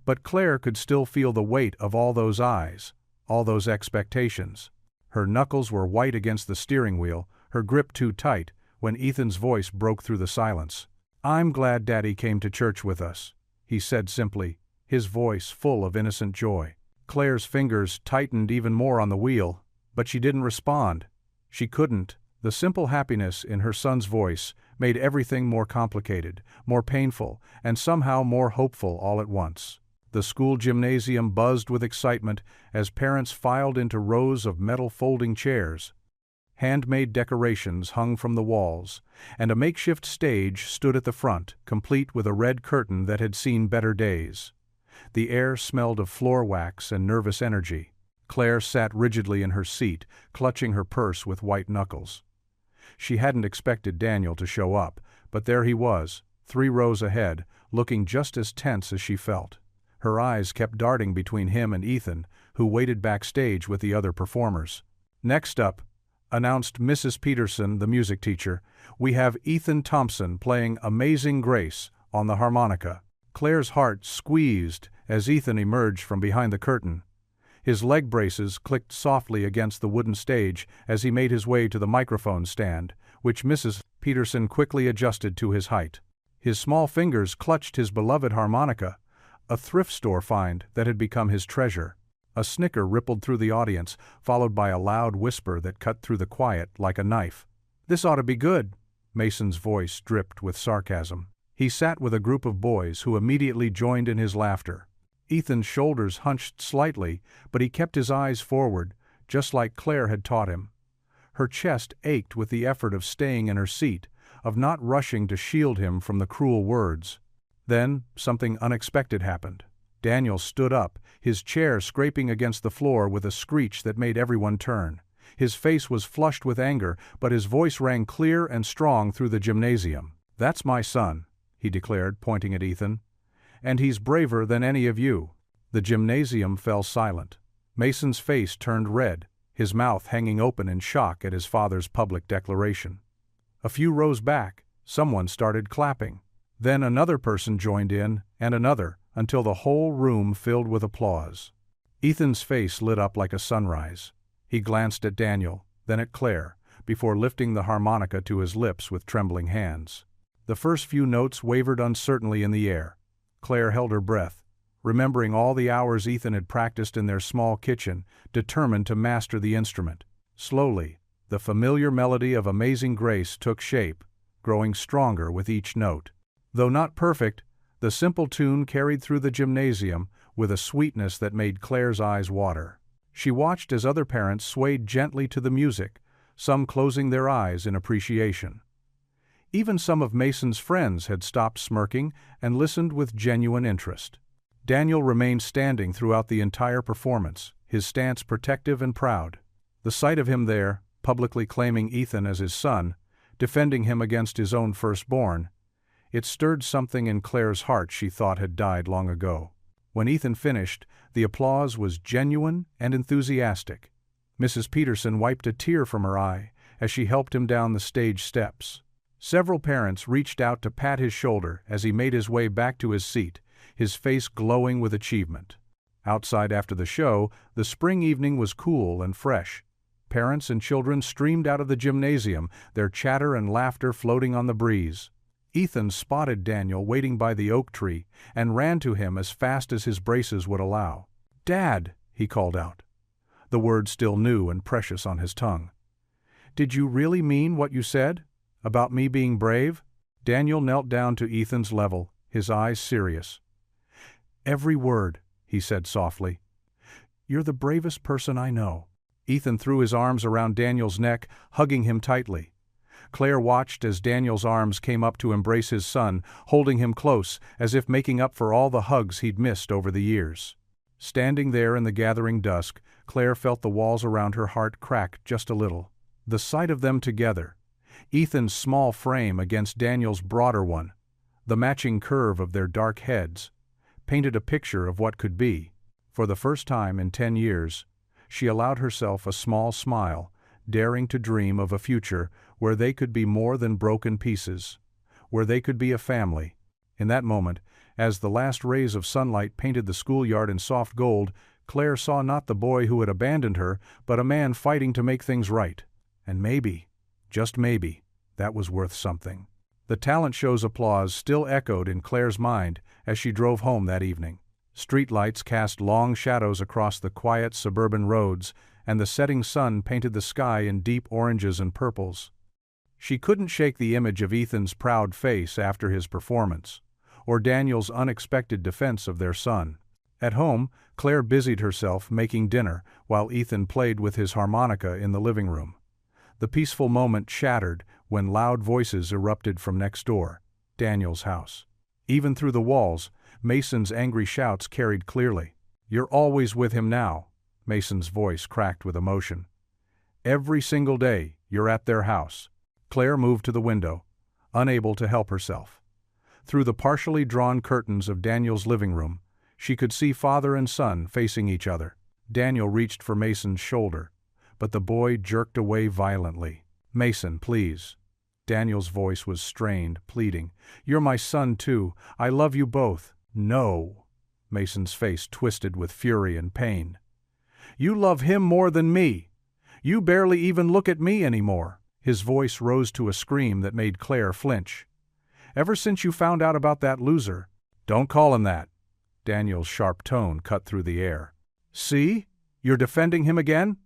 but Claire could still feel the weight of all those eyes, all those expectations. Her knuckles were white against the steering wheel, her grip too tight, when Ethan's voice broke through the silence. "I'm glad Daddy came to church with us," he said simply, his voice full of innocent joy. Claire's fingers tightened even more on the wheel, but she didn't respond. She couldn't. The simple happiness in her son's voice made everything more complicated, more painful, and somehow more hopeful all at once. The school gymnasium buzzed with excitement as parents filed into rows of metal folding chairs. Handmade decorations hung from the walls, and a makeshift stage stood at the front, complete with a red curtain that had seen better days. The air smelled of floor wax and nervous energy. Claire sat rigidly in her seat, clutching her purse with white knuckles. She hadn't expected Daniel to show up, but there he was, 3 rows ahead, looking just as tense as she felt. Her eyes kept darting between him and Ethan, who waited backstage with the other performers. "Next up," announced Mrs. Peterson, the music teacher, "we have Ethan Thompson playing Amazing Grace on the harmonica." Claire's heart squeezed as Ethan emerged from behind the curtain. His leg braces clicked softly against the wooden stage as he made his way to the microphone stand, which Mrs. Peterson quickly adjusted to his height. His small fingers clutched his beloved harmonica, a thrift store find that had become his treasure. A snicker rippled through the audience, followed by a loud whisper that cut through the quiet like a knife. "This ought to be good," Mason's voice dripped with sarcasm. He sat with a group of boys who immediately joined in his laughter. Ethan's shoulders hunched slightly, but he kept his eyes forward, just like Claire had taught him. Her chest ached with the effort of staying in her seat, of not rushing to shield him from the cruel words. Then, something unexpected happened. Daniel stood up, his chair scraping against the floor with a screech that made everyone turn. His face was flushed with anger, but his voice rang clear and strong through the gymnasium. "That's my son," he declared, pointing at Ethan. "And he's braver than any of you." The gymnasium fell silent. Mason's face turned red, his mouth hanging open in shock at his father's public declaration. A few rows back, someone started clapping. Then another person joined in, and another, until the whole room filled with applause. Ethan's face lit up like a sunrise. He glanced at Daniel, then at Claire, before lifting the harmonica to his lips with trembling hands. The first few notes wavered uncertainly in the air. Claire held her breath, remembering all the hours Ethan had practiced in their small kitchen, determined to master the instrument. Slowly, the familiar melody of Amazing Grace took shape, growing stronger with each note. Though not perfect, the simple tune carried through the gymnasium with a sweetness that made Claire's eyes water. She watched as other parents swayed gently to the music, some closing their eyes in appreciation. Even some of Mason's friends had stopped smirking and listened with genuine interest. Daniel remained standing throughout the entire performance, his stance protective and proud. The sight of him there, publicly claiming Ethan as his son, defending him against his own firstborn, it stirred something in Claire's heart she thought had died long ago. When Ethan finished, the applause was genuine and enthusiastic. Mrs. Peterson wiped a tear from her eye as she helped him down the stage steps. Several parents reached out to pat his shoulder as he made his way back to his seat, his face glowing with achievement. Outside after the show, the spring evening was cool and fresh. Parents and children streamed out of the gymnasium, their chatter and laughter floating on the breeze. Ethan spotted Daniel waiting by the oak tree and ran to him as fast as his braces would allow. "Dad," he called out, the word still new and precious on his tongue. "Did you really mean what you said? About me being brave?" Daniel knelt down to Ethan's level, his eyes serious. "Every word," he said softly. "You're the bravest person I know." Ethan threw his arms around Daniel's neck, hugging him tightly. Claire watched as Daniel's arms came up to embrace his son, holding him close, as if making up for all the hugs he'd missed over the years. Standing there in the gathering dusk, Claire felt the walls around her heart crack just a little. The sight of them together, Ethan's small frame against Daniel's broader one, the matching curve of their dark heads, painted a picture of what could be. For the first time in 10 years, she allowed herself a small smile, daring to dream of a future where they could be more than broken pieces, where they could be a family. In that moment, as the last rays of sunlight painted the schoolyard in soft gold, Claire saw not the boy who had abandoned her, but a man fighting to make things right. And maybe, just maybe, that was worth something. The talent show's applause still echoed in Claire's mind as she drove home that evening. Streetlights cast long shadows across the quiet suburban roads, and the setting sun painted the sky in deep oranges and purples. She couldn't shake the image of Ethan's proud face after his performance, or Daniel's unexpected defense of their son. At home, Claire busied herself making dinner while Ethan played with his harmonica in the living room. The peaceful moment shattered when loud voices erupted from next door, Daniel's house. Even through the walls, Mason's angry shouts carried clearly. "You're always with him now," Mason's voice cracked with emotion. "Every single day, you're at their house." Claire moved to the window, unable to help herself. Through the partially drawn curtains of Daniel's living room, she could see father and son facing each other. Daniel reached for Mason's shoulder, but the boy jerked away violently. "Mason, please." Daniel's voice was strained, pleading. "You're my son too. I love you both." "No." Mason's face twisted with fury and pain. "You love him more than me. You barely even look at me anymore." His voice rose to a scream that made Claire flinch. "Ever since you found out about that loser—" "Don't call him that." Daniel's sharp tone cut through the air. "See? You're defending him again?"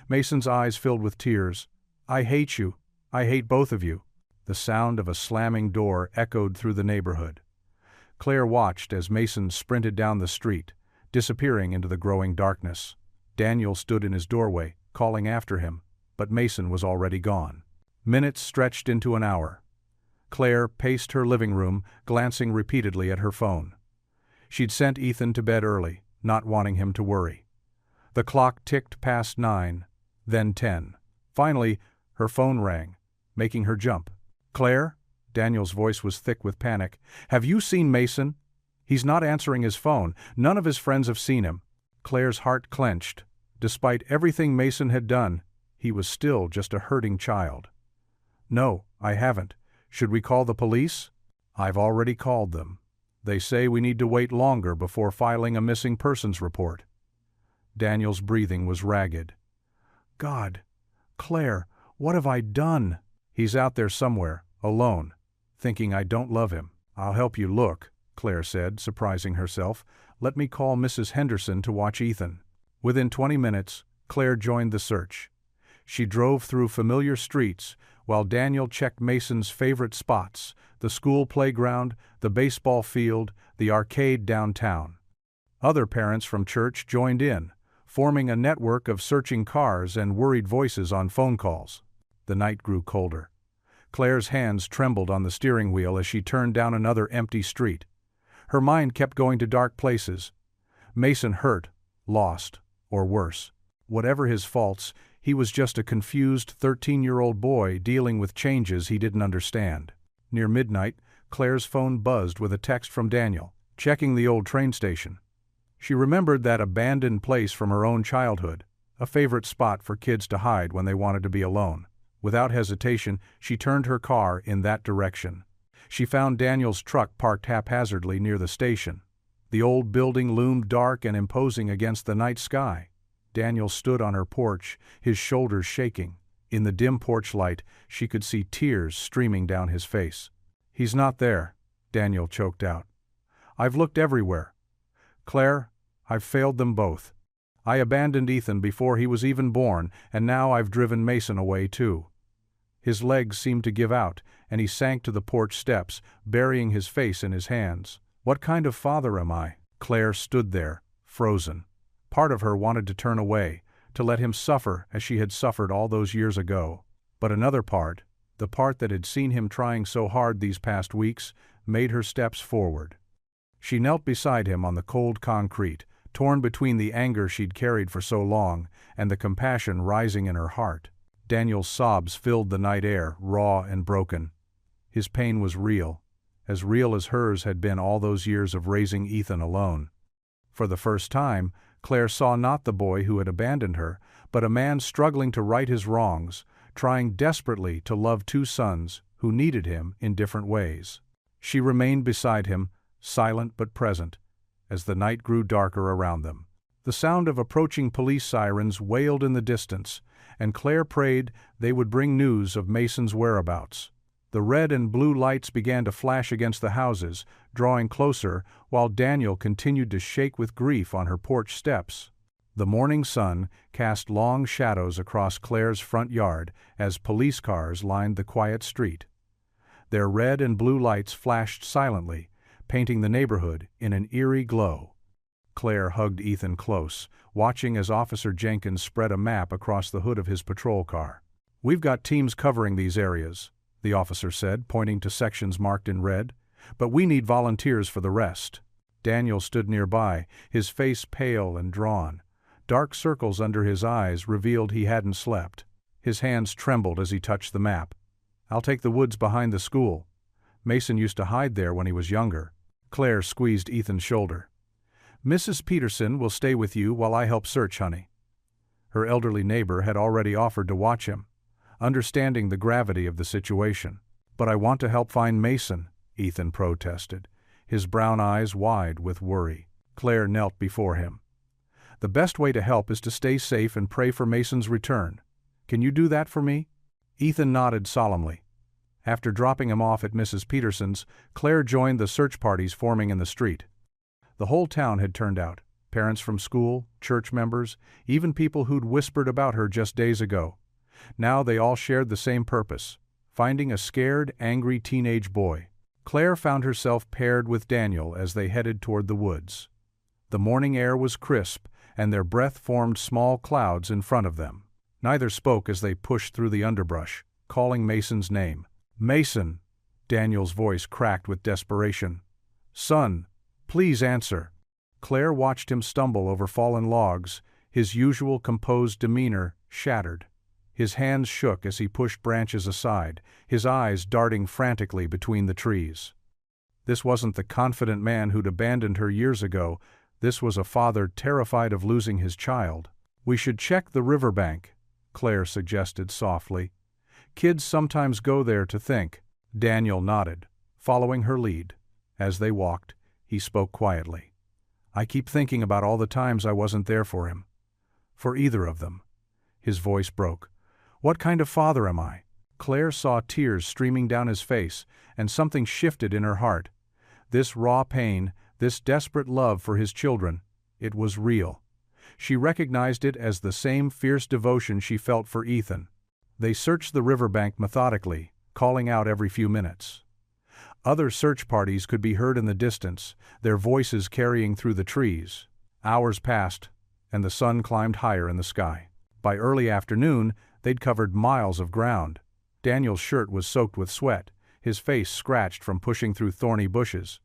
Mason's eyes filled with tears. "I hate you. I hate both of you." The sound of a slamming door echoed through the neighborhood. Claire watched as Mason sprinted down the street, disappearing into the growing darkness. Daniel stood in his doorway, calling after him, but Mason was already gone. Minutes stretched into an hour. Claire paced her living room, glancing repeatedly at her phone. She'd sent Ethan to bed early, not wanting him to worry. The clock ticked past 9, then 10. Finally, her phone rang, making her jump. "Claire?" Daniel's voice was thick with panic. "Have you seen Mason? He's not answering his phone. None of his friends have seen him." Claire's heart clenched. Despite everything Mason had done, he was still just a hurting child. "No, I haven't. Should we call the police?" "I've already called them. They say we need to wait longer before filing a missing persons report." Daniel's breathing was ragged. "God, Claire, what have I done?" "He's out there somewhere, alone, thinking I don't love him." "I'll help you look," Claire said, surprising herself. "Let me call Mrs. Henderson to watch Ethan." Within 20 minutes, Claire joined the search. She drove through familiar streets while Daniel checked Mason's favorite spots: the school playground, the baseball field, the arcade downtown. Other parents from church joined in, forming a network of searching cars and worried voices on phone calls. The night grew colder. Claire's hands trembled on the steering wheel as she turned down another empty street. Her mind kept going to dark places. Mason hurt, lost, or worse. Whatever his faults, he was just a confused 13-year-old boy dealing with changes he didn't understand. Near midnight, Claire's phone buzzed with a text from Daniel, checking the old train station. She remembered that abandoned place from her own childhood, a favorite spot for kids to hide when they wanted to be alone. Without hesitation, she turned her car in that direction. She found Daniel's truck parked haphazardly near the station. The old building loomed dark and imposing against the night sky. Daniel stood on her porch, his shoulders shaking. In the dim porch light, she could see tears streaming down his face. "He's not there," Daniel choked out. "I've looked everywhere. Claire, I've failed them both. I abandoned Ethan before he was even born, and now I've driven Mason away too." His legs seemed to give out, and he sank to the porch steps, burying his face in his hands. "What kind of father am I?" Claire stood there, frozen. Part of her wanted to turn away, to let him suffer as she had suffered all those years ago. But another part, the part that had seen him trying so hard these past weeks, made her steps forward. She knelt beside him on the cold concrete, torn between the anger she'd carried for so long and the compassion rising in her heart. Daniel's sobs filled the night air, raw and broken. His pain was real as hers had been all those years of raising Ethan alone. For the first time, Claire saw not the boy who had abandoned her, but a man struggling to right his wrongs, trying desperately to love two sons who needed him in different ways. She remained beside him, silent but present, as the night grew darker around them. The sound of approaching police sirens wailed in the distance, and Claire prayed they would bring news of Mason's whereabouts. The red and blue lights began to flash against the houses, drawing closer, while Daniel continued to shake with grief on her porch steps. The morning sun cast long shadows across Claire's front yard as police cars lined the quiet street. Their red and blue lights flashed silently, painting the neighborhood in an eerie glow. Claire hugged Ethan close, watching as Officer Jenkins spread a map across the hood of his patrol car. "We've got teams covering these areas," the officer said, pointing to sections marked in red, "but we need volunteers for the rest." Daniel stood nearby, his face pale and drawn. Dark circles under his eyes revealed he hadn't slept. His hands trembled as he touched the map. "I'll take the woods behind the school. Mason used to hide there when he was younger." Claire squeezed Ethan's shoulder. "Mrs. Peterson will stay with you while I help search, honey." Her elderly neighbor had already offered to watch him, understanding the gravity of the situation. "But I want to help find Mason," Ethan protested, his brown eyes wide with worry. Claire knelt before him. "The best way to help is to stay safe and pray for Mason's return. Can you do that for me?" Ethan nodded solemnly. After dropping him off at Mrs. Peterson's, Claire joined the search parties forming in the street. The whole town had turned out, parents from school, church members, even people who'd whispered about her just days ago. Now they all shared the same purpose: finding a scared, angry teenage boy. Claire found herself paired with Daniel as they headed toward the woods. The morning air was crisp, and their breath formed small clouds in front of them. Neither spoke as they pushed through the underbrush, calling Mason's name. "Mason!" Daniel's voice cracked with desperation. "Son, please answer." Claire watched him stumble over fallen logs, his usual composed demeanor shattered. His hands shook as he pushed branches aside, his eyes darting frantically between the trees. This wasn't the confident man who'd abandoned her years ago. This was a father terrified of losing his child. "We should check the riverbank," Claire suggested softly. "Kids sometimes go there to think." Daniel nodded, following her lead. As they walked, he spoke quietly. "I keep thinking about all the times I wasn't there for him. For either of them." His voice broke. "What kind of father am I?" Claire saw tears streaming down his face, and something shifted in her heart. This raw pain, this desperate love for his children, it was real. She recognized it as the same fierce devotion she felt for Ethan. They searched the riverbank methodically, calling out every few minutes. Other search parties could be heard in the distance, their voices carrying through the trees. Hours passed, and the sun climbed higher in the sky. By early afternoon, they'd covered miles of ground. Daniel's shirt was soaked with sweat, his face scratched from pushing through thorny bushes.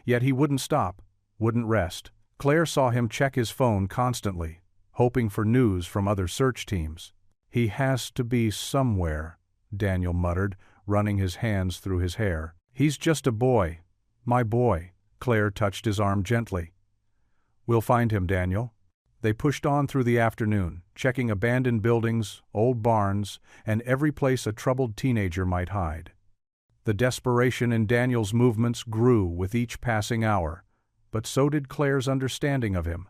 Yet he wouldn't stop, wouldn't rest. Claire saw him check his phone constantly, hoping for news from other search teams. "He has to be somewhere," Daniel muttered, running his hands through his hair. "He's just a boy. My boy." Claire touched his arm gently. "We'll find him, Daniel." They pushed on through the afternoon, checking abandoned buildings, old barns, and every place a troubled teenager might hide. The desperation in Daniel's movements grew with each passing hour, but so did Claire's understanding of him.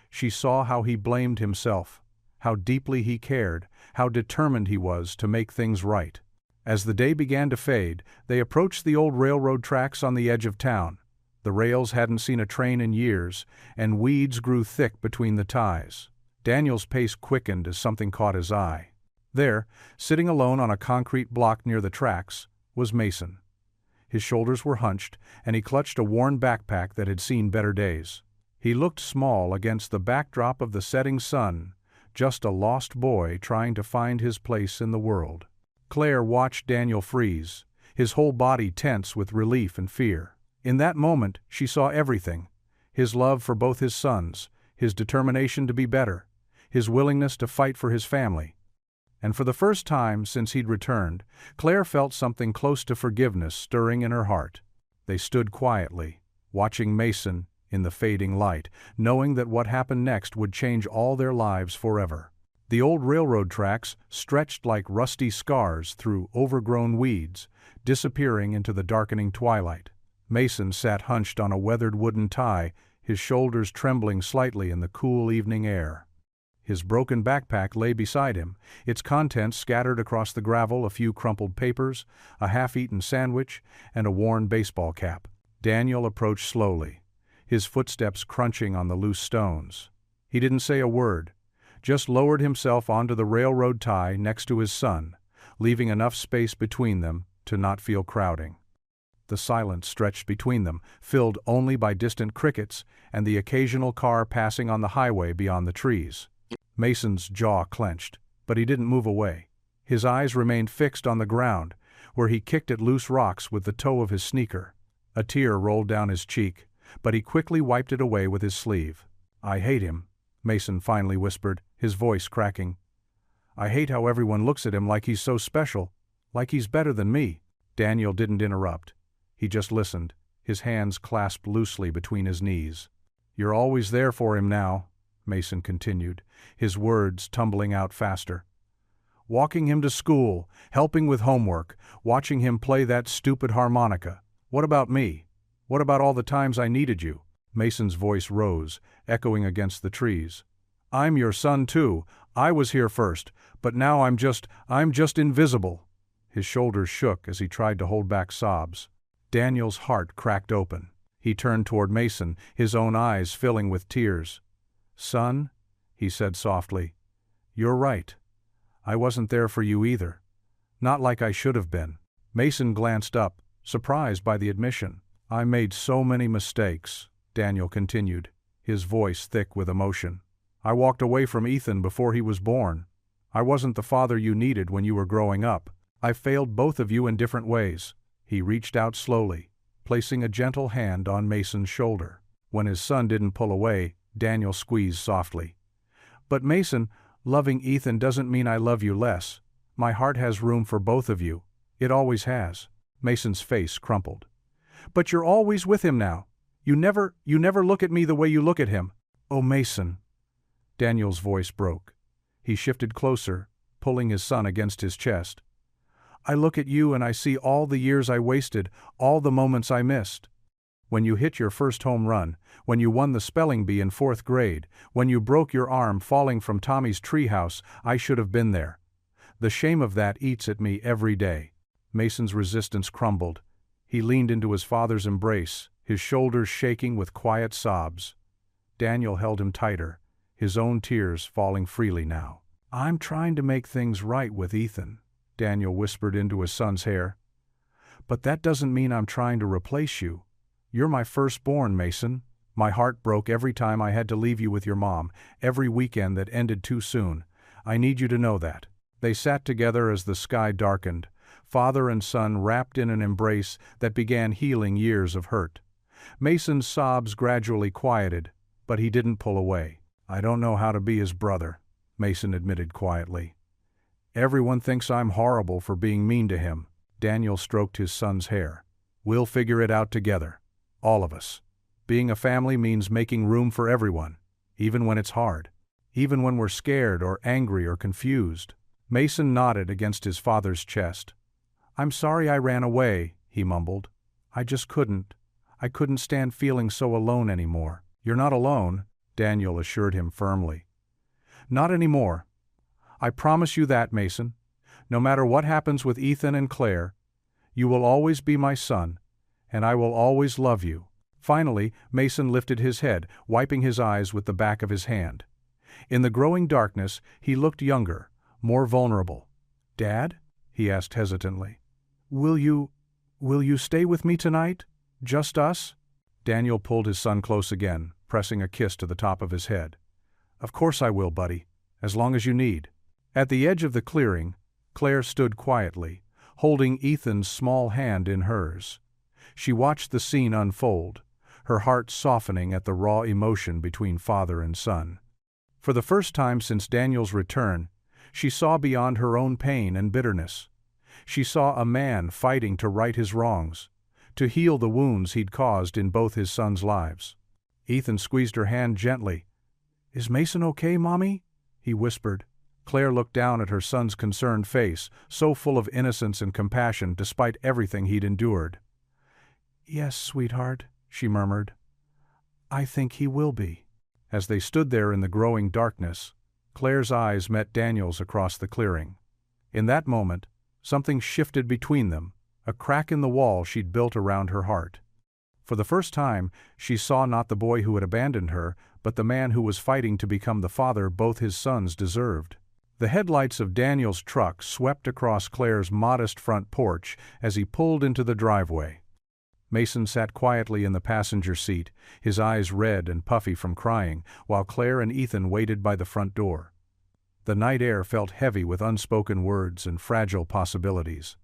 She saw how he blamed himself, how deeply he cared, how determined he was to make things right. As the day began to fade, they approached the old railroad tracks on the edge of town. The rails hadn't seen a train in years, and weeds grew thick between the ties. Daniel's pace quickened as something caught his eye. There, sitting alone on a concrete block near the tracks, was Mason. His shoulders were hunched, and he clutched a worn backpack that had seen better days. He looked small against the backdrop of the setting sun, just a lost boy trying to find his place in the world. Claire watched Daniel freeze, his whole body tense with relief and fear. In that moment, she saw everything: his love for both his sons, his determination to be better, his willingness to fight for his family. And for the first time since he'd returned, Claire felt something close to forgiveness stirring in her heart. They stood quietly, watching Mason in the fading light, knowing that what happened next would change all their lives forever. The old railroad tracks stretched like rusty scars through overgrown weeds, disappearing into the darkening twilight. Mason sat hunched on a weathered wooden tie, his shoulders trembling slightly in the cool evening air. His broken backpack lay beside him, its contents scattered across the gravel, a few crumpled papers, a half-eaten sandwich, and a worn baseball cap. Daniel approached slowly, his footsteps crunching on the loose stones. He didn't say a word, just lowered himself onto the railroad tie next to his son, leaving enough space between them to not feel crowding. The silence stretched between them, filled only by distant crickets and the occasional car passing on the highway beyond the trees. Mason's jaw clenched, but he didn't move away. His eyes remained fixed on the ground, where he kicked at loose rocks with the toe of his sneaker. A tear rolled down his cheek, but he quickly wiped it away with his sleeve. "I hate him," Mason finally whispered, his voice cracking. "I hate how everyone looks at him like he's so special, like he's better than me." Daniel didn't interrupt. He just listened, his hands clasped loosely between his knees. "You're always there for him now," Mason continued, his words tumbling out faster. "Walking him to school, helping with homework, watching him play that stupid harmonica. What about me? What about all the times I needed you?" Mason's voice rose, echoing against the trees. "I'm your son too. I was here first, but now I'm just invisible." His shoulders shook as he tried to hold back sobs. Daniel's heart cracked open. He turned toward Mason, his own eyes filling with tears. "Son," he said softly, "you're right. I wasn't there for you either. Not like I should have been." Mason glanced up, surprised by the admission. "I made so many mistakes," Daniel continued, his voice thick with emotion. "I walked away from Ethan before he was born. I wasn't the father you needed when you were growing up. I failed both of you in different ways." He reached out slowly, placing a gentle hand on Mason's shoulder. When his son didn't pull away, Daniel squeezed softly. "But Mason, loving Ethan doesn't mean I love you less. My heart has room for both of you. It always has." Mason's face crumpled. "But you're always with him now. You never look at me the way you look at him." "Oh, Mason." Daniel's voice broke. He shifted closer, pulling his son against his chest. "I look at you and I see all the years I wasted, all the moments I missed. When you hit your first home run, when you won the spelling bee in 4th grade, when you broke your arm falling from Tommy's treehouse, I should have been there. The shame of that eats at me every day." Mason's resistance crumbled. He leaned into his father's embrace, his shoulders shaking with quiet sobs. Daniel held him tighter, his own tears falling freely now. "I'm trying to make things right with Ethan," Daniel whispered into his son's hair. "But that doesn't mean I'm trying to replace you. You're my firstborn, Mason. My heart broke every time I had to leave you with your mom, every weekend that ended too soon. I need you to know that." They sat together as the sky darkened, father and son wrapped in an embrace that began healing years of hurt. Mason's sobs gradually quieted, but he didn't pull away. "I don't know how to be his brother," Mason admitted quietly. "Everyone thinks I'm horrible for being mean to him." Daniel stroked his son's hair. "We'll figure it out together. All of us. Being a family means making room for everyone, even when it's hard. Even when we're scared or angry or confused." Mason nodded against his father's chest. "I'm sorry I ran away," he mumbled. "I just couldn't. I couldn't stand feeling so alone anymore." "You're not alone," Daniel assured him firmly. "Not anymore. I promise you that, Mason. No matter what happens with Ethan and Claire, you will always be my son, and I will always love you." Finally, Mason lifted his head, wiping his eyes with the back of his hand. In the growing darkness, he looked younger, more vulnerable. "Dad?" he asked hesitantly. Will you stay with me tonight? Just us?" Daniel pulled his son close again, pressing a kiss to the top of his head. "Of course I will, buddy, as long as you need." At the edge of the clearing, Claire stood quietly, holding Ethan's small hand in hers. She watched the scene unfold, her heart softening at the raw emotion between father and son. For the first time since Daniel's return, she saw beyond her own pain and bitterness. She saw a man fighting to right his wrongs, to heal the wounds he'd caused in both his sons' lives. Ethan squeezed her hand gently. "Is Mason okay, Mommy?" he whispered. Claire looked down at her son's concerned face, so full of innocence and compassion despite everything he'd endured. "Yes, sweetheart," she murmured. I think he will be. As they stood there in the growing darkness, Claire's eyes met Daniel's across the clearing. In that moment, something shifted between them, a crack in the wall she'd built around her heart. For the first time, she saw not the boy who had abandoned her, but the man who was fighting to become the father both his sons deserved. The headlights of Daniel's truck swept across Claire's modest front porch as he pulled into the driveway. Mason sat quietly in the passenger seat, his eyes red and puffy from crying, while Claire and Ethan waited by the front door. The night air felt heavy with unspoken words and fragile possibilities.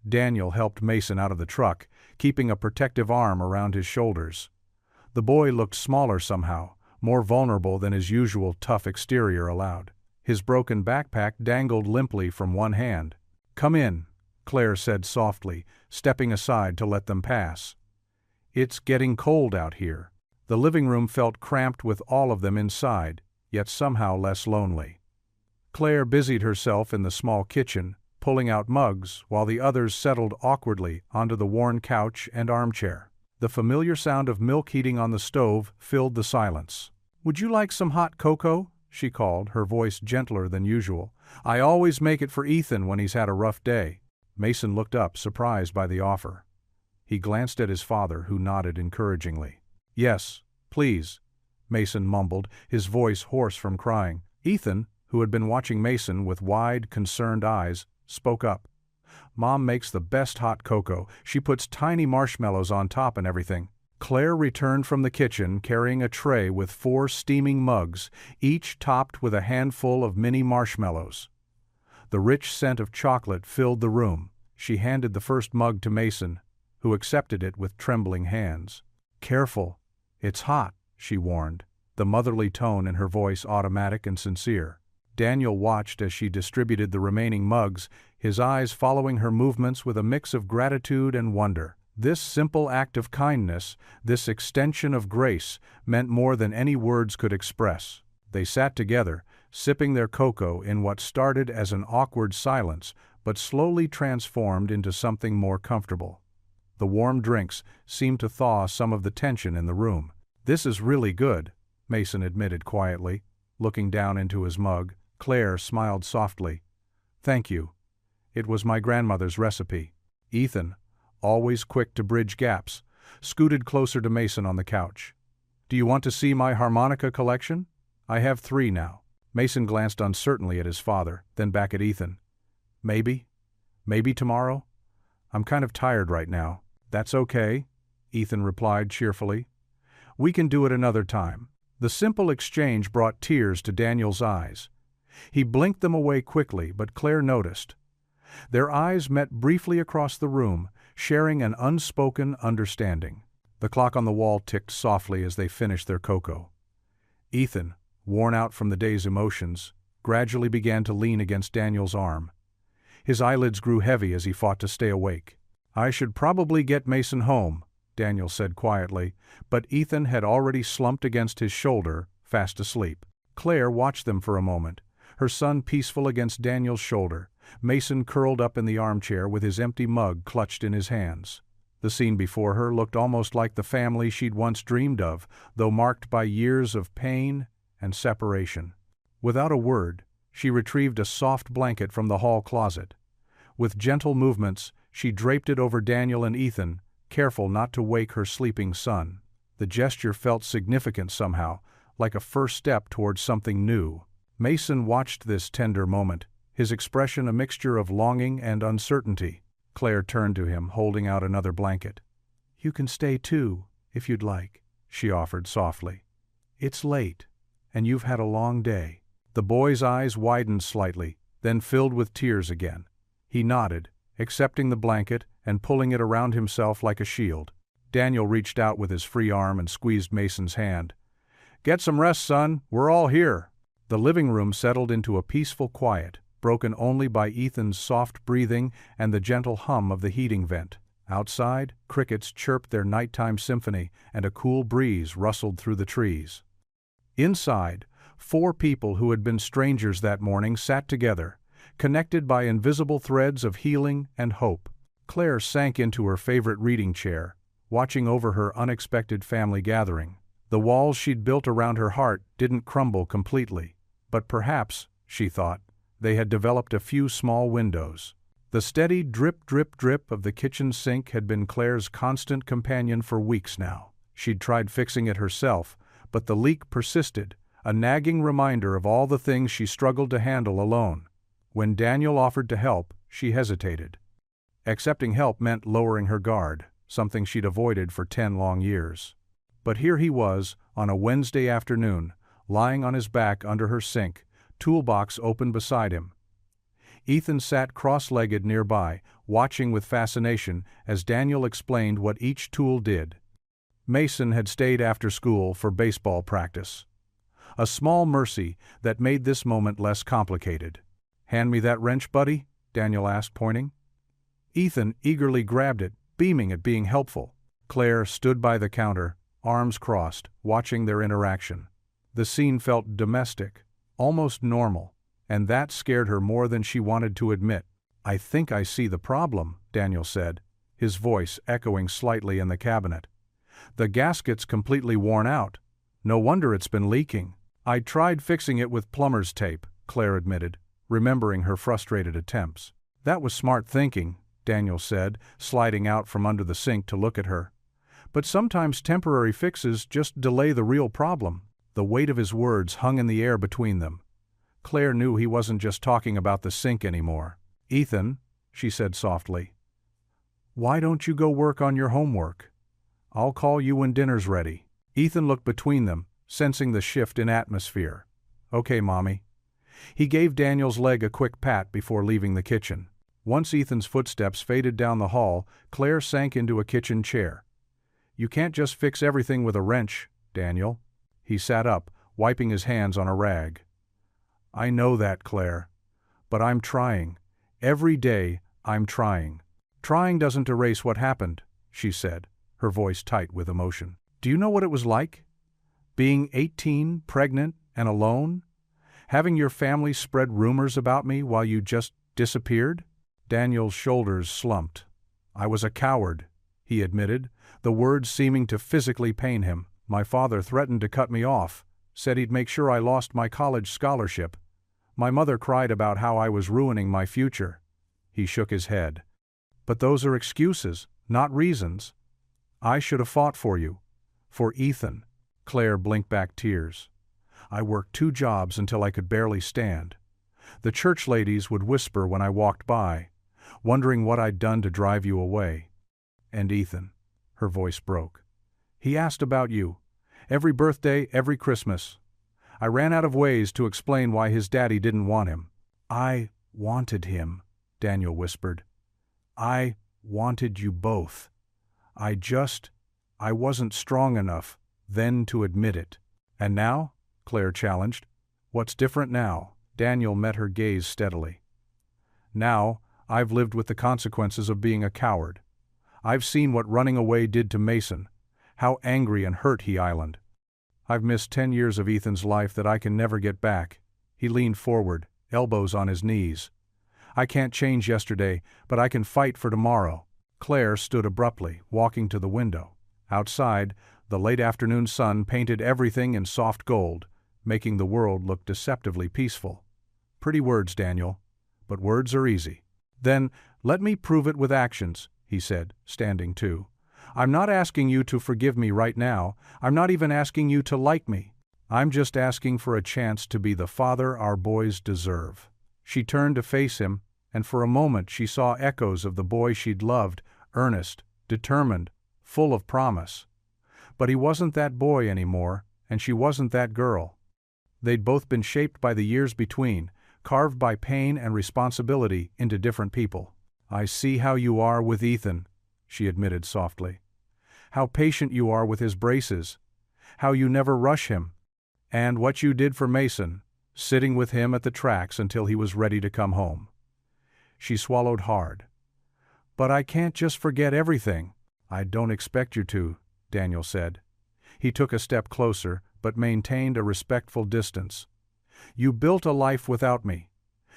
Daniel helped Mason out of the truck, keeping a protective arm around his shoulders. The boy looked smaller somehow, more vulnerable than his usual tough exterior allowed. His broken backpack dangled limply from one hand. "Come in," Claire said softly, stepping aside to let them pass. "It's getting cold out here." The living room felt cramped with all of them inside, yet somehow less lonely. Claire busied herself in the small kitchen, pulling out mugs, while the others settled awkwardly onto the worn couch and armchair. The familiar sound of milk heating on the stove filled the silence. "Would you like some hot cocoa?" she called, her voice gentler than usual. "I always make it for Ethan when he's had a rough day." Mason looked up, surprised by the offer. He glanced at his father, who nodded encouragingly. "Yes, please," Mason mumbled, his voice hoarse from crying. Ethan, who had been watching Mason with wide, concerned eyes, spoke up. "Mom makes the best hot cocoa. She puts tiny marshmallows on top and everything." Claire returned from the kitchen carrying a tray with 4 steaming mugs, each topped with a handful of mini marshmallows. The rich scent of chocolate filled the room. She handed the first mug to Mason, who accepted it with trembling hands. "Careful, it's hot," she warned, the motherly tone in her voice automatic and sincere. Daniel watched as she distributed the remaining mugs, his eyes following her movements with a mix of gratitude and wonder. This simple act of kindness, this extension of grace, meant more than any words could express. They sat together, sipping their cocoa in what started as an awkward silence, but slowly transformed into something more comfortable. The warm drinks seemed to thaw some of the tension in the room. "This is really good," Mason admitted quietly, looking down into his mug. Claire smiled softly. "Thank you. It was my grandmother's recipe." Ethan, always quick to bridge gaps, scooted closer to Mason on the couch. "Do you want to see my harmonica collection? I have 3 now." Mason glanced uncertainly at his father, then back at Ethan. Maybe tomorrow? I'm kind of tired right now." "That's okay," Ethan replied cheerfully. "We can do it another time." The simple exchange brought tears to Daniel's eyes. He blinked them away quickly, but Claire noticed. Their eyes met briefly across the room, sharing an unspoken understanding. The clock on the wall ticked softly as they finished their cocoa. Ethan, worn out from the day's emotions, gradually began to lean against Daniel's arm. His eyelids grew heavy as he fought to stay awake. "I should probably get Mason home," Daniel said quietly, but Ethan had already slumped against his shoulder, fast asleep. Claire watched them for a moment, her son peaceful against Daniel's shoulder, Mason curled up in the armchair with his empty mug clutched in his hands. The scene before her looked almost like the family she'd once dreamed of, though marked by years of pain and separation. Without a word, she retrieved a soft blanket from the hall closet. With gentle movements, she draped it over Daniel and Ethan, careful not to wake her sleeping son. The gesture felt significant somehow, like a first step towards something new. Mason watched this tender moment, his expression a mixture of longing and uncertainty. Claire turned to him, holding out another blanket. "You can stay too, if you'd like," she offered softly. "It's late, and you've had a long day." The boy's eyes widened slightly, then filled with tears again. He nodded, accepting the blanket and pulling it around himself like a shield. Daniel reached out with his free arm and squeezed Mason's hand. "Get some rest, son. We're all here." The living room settled into a peaceful quiet, broken only by Ethan's soft breathing and the gentle hum of the heating vent. Outside, crickets chirped their nighttime symphony, and a cool breeze rustled through the trees. Inside, 4 people who had been strangers that morning sat together, connected by invisible threads of healing and hope. Claire sank into her favorite reading chair, watching over her unexpected family gathering. The walls she'd built around her heart didn't crumble completely, but perhaps, she thought, they had developed a few small windows. The steady drip, drip, drip of the kitchen sink had been Claire's constant companion for weeks now. She'd tried fixing it herself, but the leak persisted, a nagging reminder of all the things she struggled to handle alone. When Daniel offered to help, she hesitated. Accepting help meant lowering her guard, something she'd avoided for 10 long years. But here he was, on a Wednesday afternoon, lying on his back under her sink, toolbox open beside him. Ethan sat cross-legged nearby, watching with fascination as Daniel explained what each tool did. Mason had stayed after school for baseball practice. A small mercy that made this moment less complicated. "Hand me that wrench, buddy?" Daniel asked, pointing. Ethan eagerly grabbed it, beaming at being helpful. Claire stood by the counter, arms crossed, watching their interaction. The scene felt domestic, almost normal, and that scared her more than she wanted to admit. "I think I see the problem," Daniel said, his voice echoing slightly in the cabinet. "The gasket's completely worn out. No wonder it's been leaking." "I tried fixing it with plumber's tape," Claire admitted, remembering her frustrated attempts. "That was smart thinking," Daniel said, sliding out from under the sink to look at her. "But sometimes temporary fixes just delay the real problem." The weight of his words hung in the air between them. Claire knew he wasn't just talking about the sink anymore. "Ethan," she said softly, "why don't you go work on your homework? I'll call you when dinner's ready." Ethan looked between them, sensing the shift in atmosphere. "Okay, Mommy." He gave Daniel's leg a quick pat before leaving the kitchen. Once Ethan's footsteps faded down the hall, Claire sank into a kitchen chair. "You can't just fix everything with a wrench, Daniel." He sat up, wiping his hands on a rag. "I know that, Claire. But I'm trying. Every day, I'm trying." "Trying doesn't erase what happened," she said, her voice tight with emotion. "Do you know what it was like? Being 18, pregnant, and alone? Having your family spread rumors about me while you just disappeared?" Daniel's shoulders slumped. "I was a coward," he admitted, the words seeming to physically pain him. "My father threatened to cut me off, said he'd make sure I lost my college scholarship. My mother cried about how I was ruining my future." He shook his head. "But those are excuses, not reasons. I should have fought for you. For Ethan." Claire blinked back tears. "I worked 2 jobs until I could barely stand. The church ladies would whisper when I walked by, wondering what I'd done to drive you away. And Ethan," her voice broke. "He asked about you. Every birthday, every Christmas. I ran out of ways to explain why his daddy didn't want him." "I wanted him," Daniel whispered. "I wanted you both. I wasn't strong enough then to admit it." "And now?" Claire challenged. "What's different now?" Daniel met her gaze steadily. "Now, I've lived with the consequences of being a coward. I've seen what running away did to Mason, how angry and hurt he islanded. I've missed 10 years of Ethan's life that I can never get back." He leaned forward, elbows on his knees. "I can't change yesterday, but I can fight for tomorrow." Claire stood abruptly, walking to the window. Outside, the late afternoon sun painted everything in soft gold, making the world look deceptively peaceful. "Pretty words, Daniel, but words are easy." "Then let me prove it with actions," he said, standing too. "I'm not asking you to forgive me right now. I'm not even asking you to like me. I'm just asking for a chance to be the father our boys deserve." She turned to face him, and for a moment she saw echoes of the boy she'd loved, earnest, determined, full of promise. But he wasn't that boy anymore, and she wasn't that girl. They'd both been shaped by the years between, carved by pain and responsibility into different people. "I see how you are with Ethan," she admitted softly. "How patient you are with his braces. How you never rush him. And what you did for Mason, sitting with him at the tracks until he was ready to come home." She swallowed hard. "But I can't just forget everything." "I don't expect you to," Daniel said. He took a step closer, but maintained a respectful distance. "You built a life without me.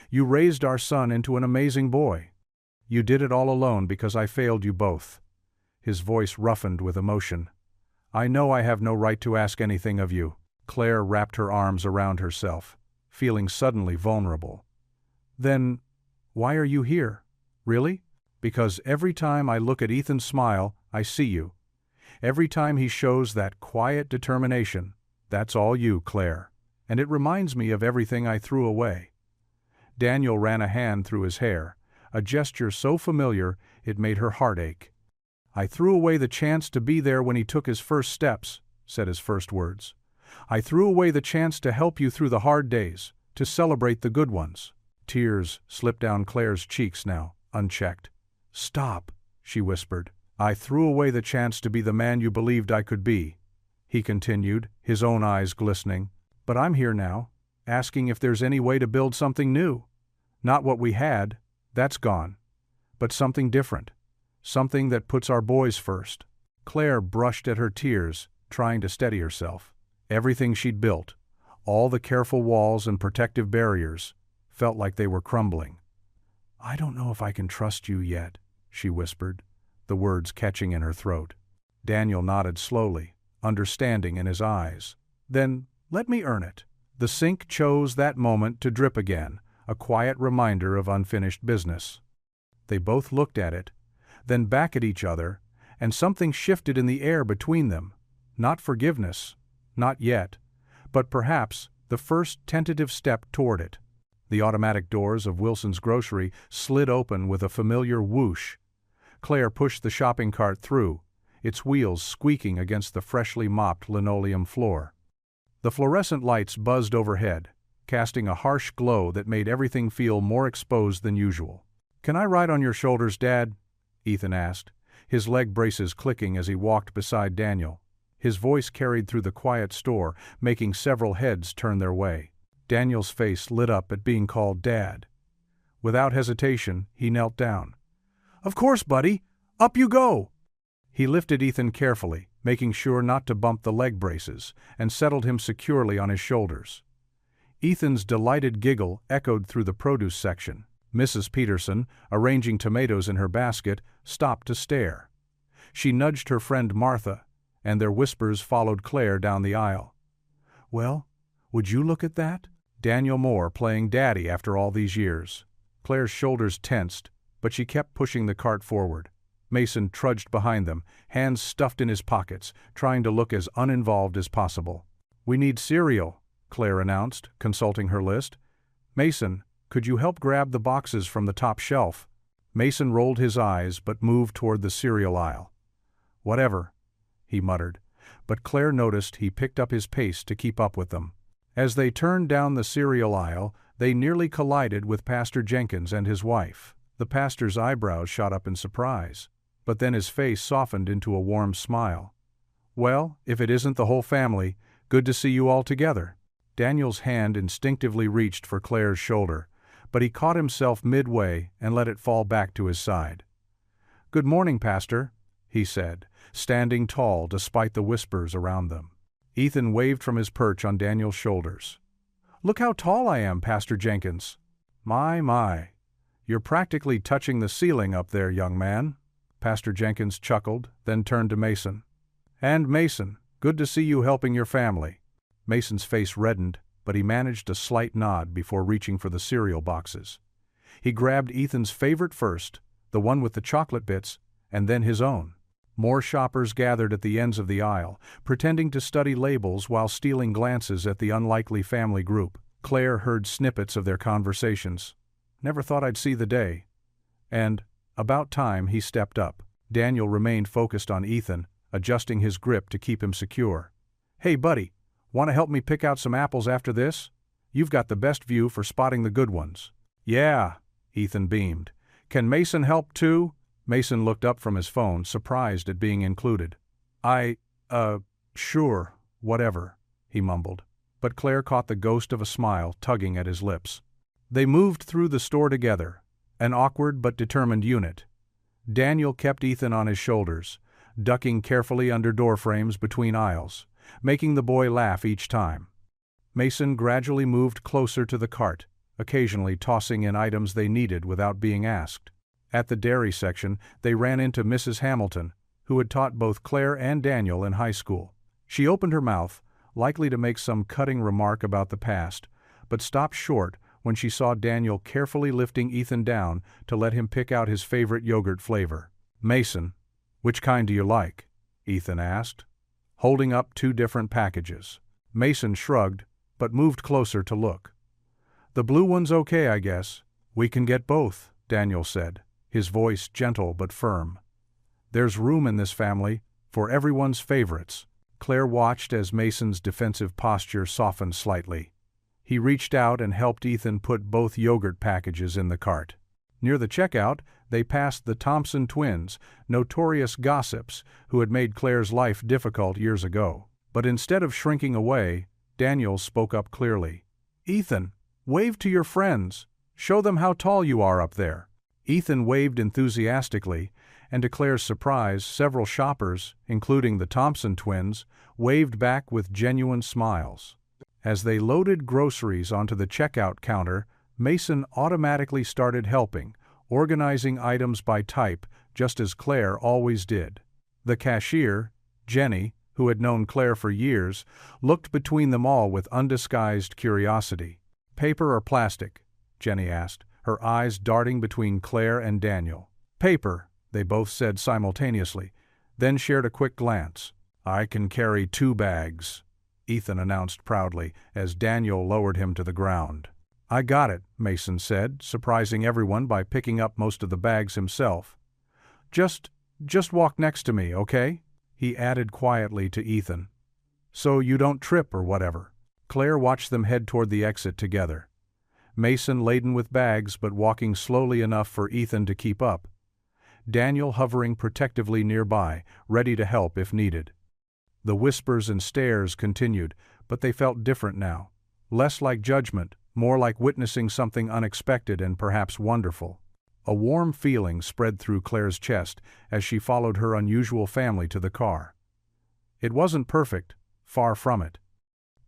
You raised our son into an amazing boy. You did it all alone because I failed you both." His voice roughened with emotion. I know I have no right to ask anything of you." Claire wrapped her arms around herself, feeling suddenly vulnerable. "Then, why are you here? Really?" "Because every time I look at Ethan's smile, I see you. Every time he shows that quiet determination, that's all you, Claire. And it reminds me of everything I threw away." Daniel ran a hand through his hair, a gesture so familiar it made her heart ache. "I threw away the chance to be there when he took his first steps," said his first words. "I threw away the chance to help you through the hard days, to celebrate the good ones." Tears slipped down Claire's cheeks now, unchecked. "Stop," she whispered. "I threw away the chance to be the man you believed I could be," he continued, his own eyes glistening. "But I'm here now, asking if there's any way to build something new. Not what we had, that's gone. But something different. Something that puts our boys first." Claire brushed at her tears, trying to steady herself. Everything she'd built, all the careful walls and protective barriers, felt like they were crumbling. "I don't know if I can trust you yet," she whispered, the words catching in her throat. Daniel nodded slowly, understanding in his eyes. "Then let me earn it." The sink chose that moment to drip again, a quiet reminder of unfinished business. They both looked at it, then back at each other, and something shifted in the air between them. Not forgiveness, not yet, but perhaps the first tentative step toward it. The automatic doors of Wilson's grocery slid open with a familiar whoosh. Claire pushed the shopping cart through, its wheels squeaking against the freshly mopped linoleum floor. The fluorescent lights buzzed overhead, casting a harsh glow that made everything feel more exposed than usual. "Can I ride on your shoulders, Dad?" Ethan asked, his leg braces clicking as he walked beside Daniel. His voice carried through the quiet store, making several heads turn their way. Daniel's face lit up at being called Dad. Without hesitation, he knelt down. "Of course, buddy! Up you go!" He lifted Ethan carefully, making sure not to bump the leg braces, and settled him securely on his shoulders. Ethan's delighted giggle echoed through the produce section. Mrs. Peterson, arranging tomatoes in her basket, stopped to stare. She nudged her friend Martha, and their whispers followed Claire down the aisle. "Well, would you look at that?" Daniel Moore playing daddy after all these years. Claire's shoulders tensed, but she kept pushing the cart forward. Mason trudged behind them, hands stuffed in his pockets, trying to look as uninvolved as possible. "We need cereal," Claire announced, consulting her list. "Mason, could you help grab the boxes from the top shelf?" Mason rolled his eyes but moved toward the cereal aisle. "Whatever," he muttered, but Claire noticed he picked up his pace to keep up with them. As they turned down the cereal aisle, they nearly collided with Pastor Jenkins and his wife. The pastor's eyebrows shot up in surprise, but then his face softened into a warm smile. "Well, if it isn't the whole family, good to see you all together." Daniel's hand instinctively reached for Claire's shoulder, but he caught himself midway and let it fall back to his side. "Good morning, Pastor," he said, standing tall despite the whispers around them. Ethan waved from his perch on Daniel's shoulders. "Look how tall I am, Pastor Jenkins." My. You're practically touching the ceiling up there, young man." Pastor Jenkins chuckled, then turned to Mason. "And Mason, good to see you helping your family." Mason's face reddened, but he managed a slight nod before reaching for the cereal boxes. He grabbed Ethan's favorite first, the one with the chocolate bits, and then his own. More shoppers gathered at the ends of the aisle, pretending to study labels while stealing glances at the unlikely family group. Claire heard snippets of their conversations. "Never thought I'd see the day." And, about time, he stepped up. Daniel remained focused on Ethan, adjusting his grip to keep him secure. "Hey, buddy, want to help me pick out some apples after this? You've got the best view for spotting the good ones." "Yeah," Ethan beamed. "Can Mason help too?" Mason looked up from his phone, surprised at being included. Sure, whatever," he mumbled. But Claire caught the ghost of a smile tugging at his lips. They moved through the store together, an awkward but determined unit. Daniel kept Ethan on his shoulders, ducking carefully under doorframes between aisles, making the boy laugh each time. Mason gradually moved closer to the cart, occasionally tossing in items they needed without being asked. At the dairy section, they ran into Mrs. Hamilton, who had taught both Claire and Daniel in high school. She opened her mouth, likely to make some cutting remark about the past, but stopped short when she saw Daniel carefully lifting Ethan down to let him pick out his favorite yogurt flavor. "Mason, which kind do you like?" Ethan asked, holding up two different packages. Mason shrugged, but moved closer to look. "The blue one's okay, I guess. We can get both," Daniel said, his voice gentle but firm. "There's room in this family for everyone's favorites." Claire watched as Mason's defensive posture softened slightly. He reached out and helped Ethan put both yogurt packages in the cart. Near the checkout, they passed the Thompson twins, notorious gossips who had made Claire's life difficult years ago. But instead of shrinking away, Daniel spoke up clearly. "Ethan, wave to your friends. Show them how tall you are up there." Ethan waved enthusiastically, and to Claire's surprise, several shoppers, including the Thompson twins, waved back with genuine smiles. As they loaded groceries onto the checkout counter, Mason automatically started helping, organizing items by type, just as Claire always did. The cashier, Jenny, who had known Claire for years, looked between them all with undisguised curiosity. "Paper or plastic?" Jenny asked, her eyes darting between Claire and Daniel. "Paper," they both said simultaneously, then shared a quick glance. "I can carry 2 bags," Ethan announced proudly as Daniel lowered him to the ground. "I got it," Mason said, surprising everyone by picking up most of the bags himself. Just walk next to me, okay?" he added quietly to Ethan. "So you don't trip or whatever." Claire watched them head toward the exit together. Mason laden with bags but walking slowly enough for Ethan to keep up. Daniel hovering protectively nearby, ready to help if needed. The whispers and stares continued, but they felt different now. Less like judgment, more like witnessing something unexpected and perhaps wonderful. A warm feeling spread through Claire's chest as she followed her unusual family to the car. It wasn't perfect, far from it.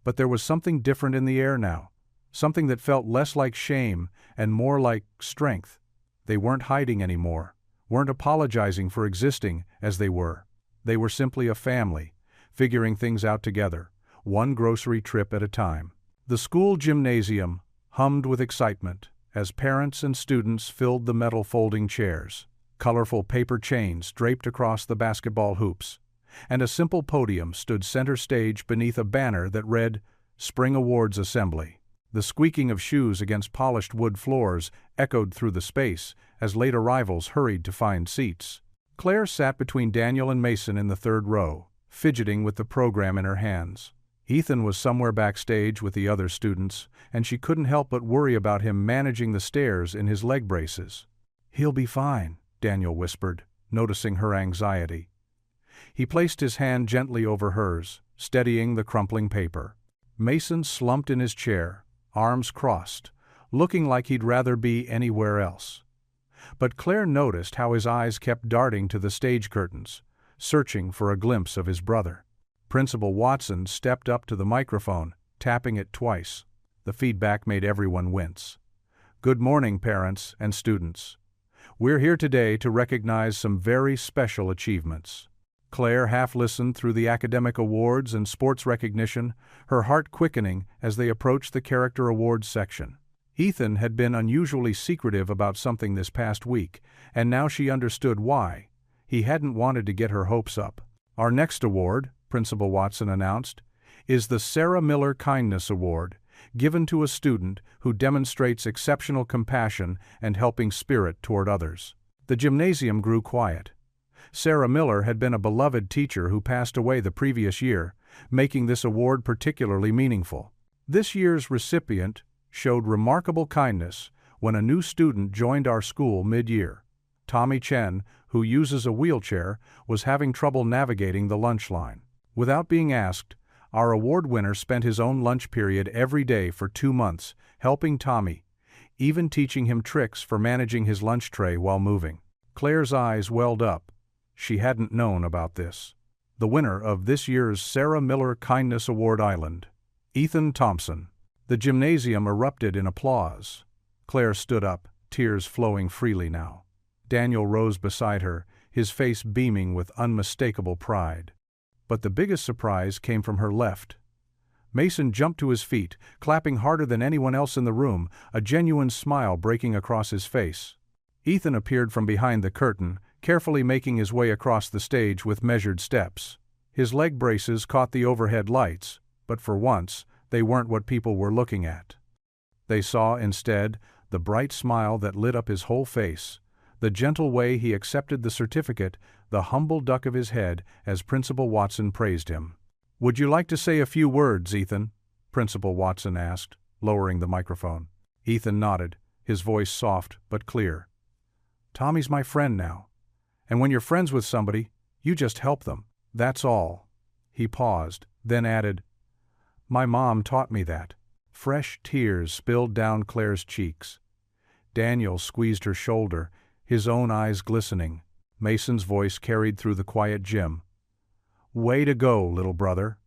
But there was something different in the air now, something that felt less like shame and more like strength. They weren't hiding anymore, weren't apologizing for existing as they were. They were simply a family, figuring things out together, one grocery trip at a time. The school gymnasium hummed with excitement as parents and students filled the metal folding chairs, colorful paper chains draped across the basketball hoops, and a simple podium stood center stage beneath a banner that read, "Spring Awards Assembly." The squeaking of shoes against polished wood floors echoed through the space as late arrivals hurried to find seats. Claire sat between Daniel and Mason in the third row, fidgeting with the program in her hands. Ethan was somewhere backstage with the other students, and she couldn't help but worry about him managing the stairs in his leg braces. "He'll be fine," Daniel whispered, noticing her anxiety. He placed his hand gently over hers, steadying the crumpling paper. Mason slumped in his chair, arms crossed, looking like he'd rather be anywhere else. But Claire noticed how his eyes kept darting to the stage curtains, searching for a glimpse of his brother. Principal Watson stepped up to the microphone, tapping it twice. The feedback made everyone wince. "Good morning, parents and students. We're here today to recognize some very special achievements." Claire half listened through the academic awards and sports recognition, her heart quickening as they approached the character awards section. Ethan had been unusually secretive about something this past week, and now she understood why. He hadn't wanted to get her hopes up. "Our next award," Principal Watson announced, "is the Sarah Miller Kindness Award, given to a student who demonstrates exceptional compassion and helping spirit toward others." The gymnasium grew quiet. Sarah Miller had been a beloved teacher who passed away the previous year, making this award particularly meaningful. This year's recipient showed remarkable kindness when a new student joined our school mid-year. Tommy Chen, who uses a wheelchair, was having trouble navigating the lunch line. Without being asked, our award winner spent his own lunch period every day for 2 months, helping Tommy, even teaching him tricks for managing his lunch tray while moving. Claire's eyes welled up. She hadn't known about this. The winner of this year's Sarah Miller Kindness Award Island, Ethan Thompson. The gymnasium erupted in applause. Claire stood up, tears flowing freely now. Daniel rose beside her, his face beaming with unmistakable pride. But the biggest surprise came from her left. Mason jumped to his feet, clapping harder than anyone else in the room, a genuine smile breaking across his face. Ethan appeared from behind the curtain, carefully making his way across the stage with measured steps. His leg braces caught the overhead lights, but for once, they weren't what people were looking at. They saw, instead, the bright smile that lit up his whole face, the gentle way he accepted the certificate, the humble duck of his head as Principal Watson praised him. "Would you like to say a few words, Ethan?" Principal Watson asked, lowering the microphone. Ethan nodded, his voice soft but clear. "Tommy's my friend now. And when you're friends with somebody, you just help them. That's all." He paused, then added, "My mom taught me that." Fresh tears spilled down Claire's cheeks. Daniel squeezed her shoulder, his own eyes glistening. Mason's voice carried through the quiet gym. "Way to go, little brother."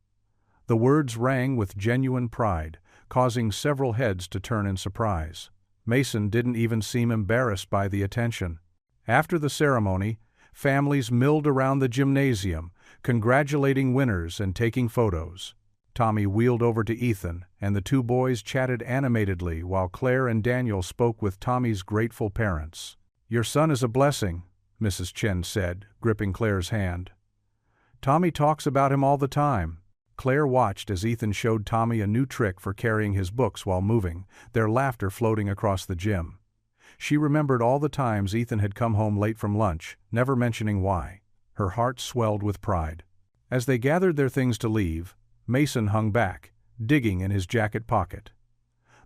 The words rang with genuine pride, causing several heads to turn in surprise. Mason didn't even seem embarrassed by the attention. After the ceremony, families milled around the gymnasium, congratulating winners and taking photos. Tommy wheeled over to Ethan, and the two boys chatted animatedly while Claire and Daniel spoke with Tommy's grateful parents. "Your son is a blessing," Mrs. Chen said, gripping Claire's hand. "Tommy talks about him all the time." Claire watched as Ethan showed Tommy a new trick for carrying his books while moving, their laughter floating across the gym. She remembered all the times Ethan had come home late from lunch, never mentioning why. Her heart swelled with pride. As they gathered their things to leave, Mason hung back, digging in his jacket pocket.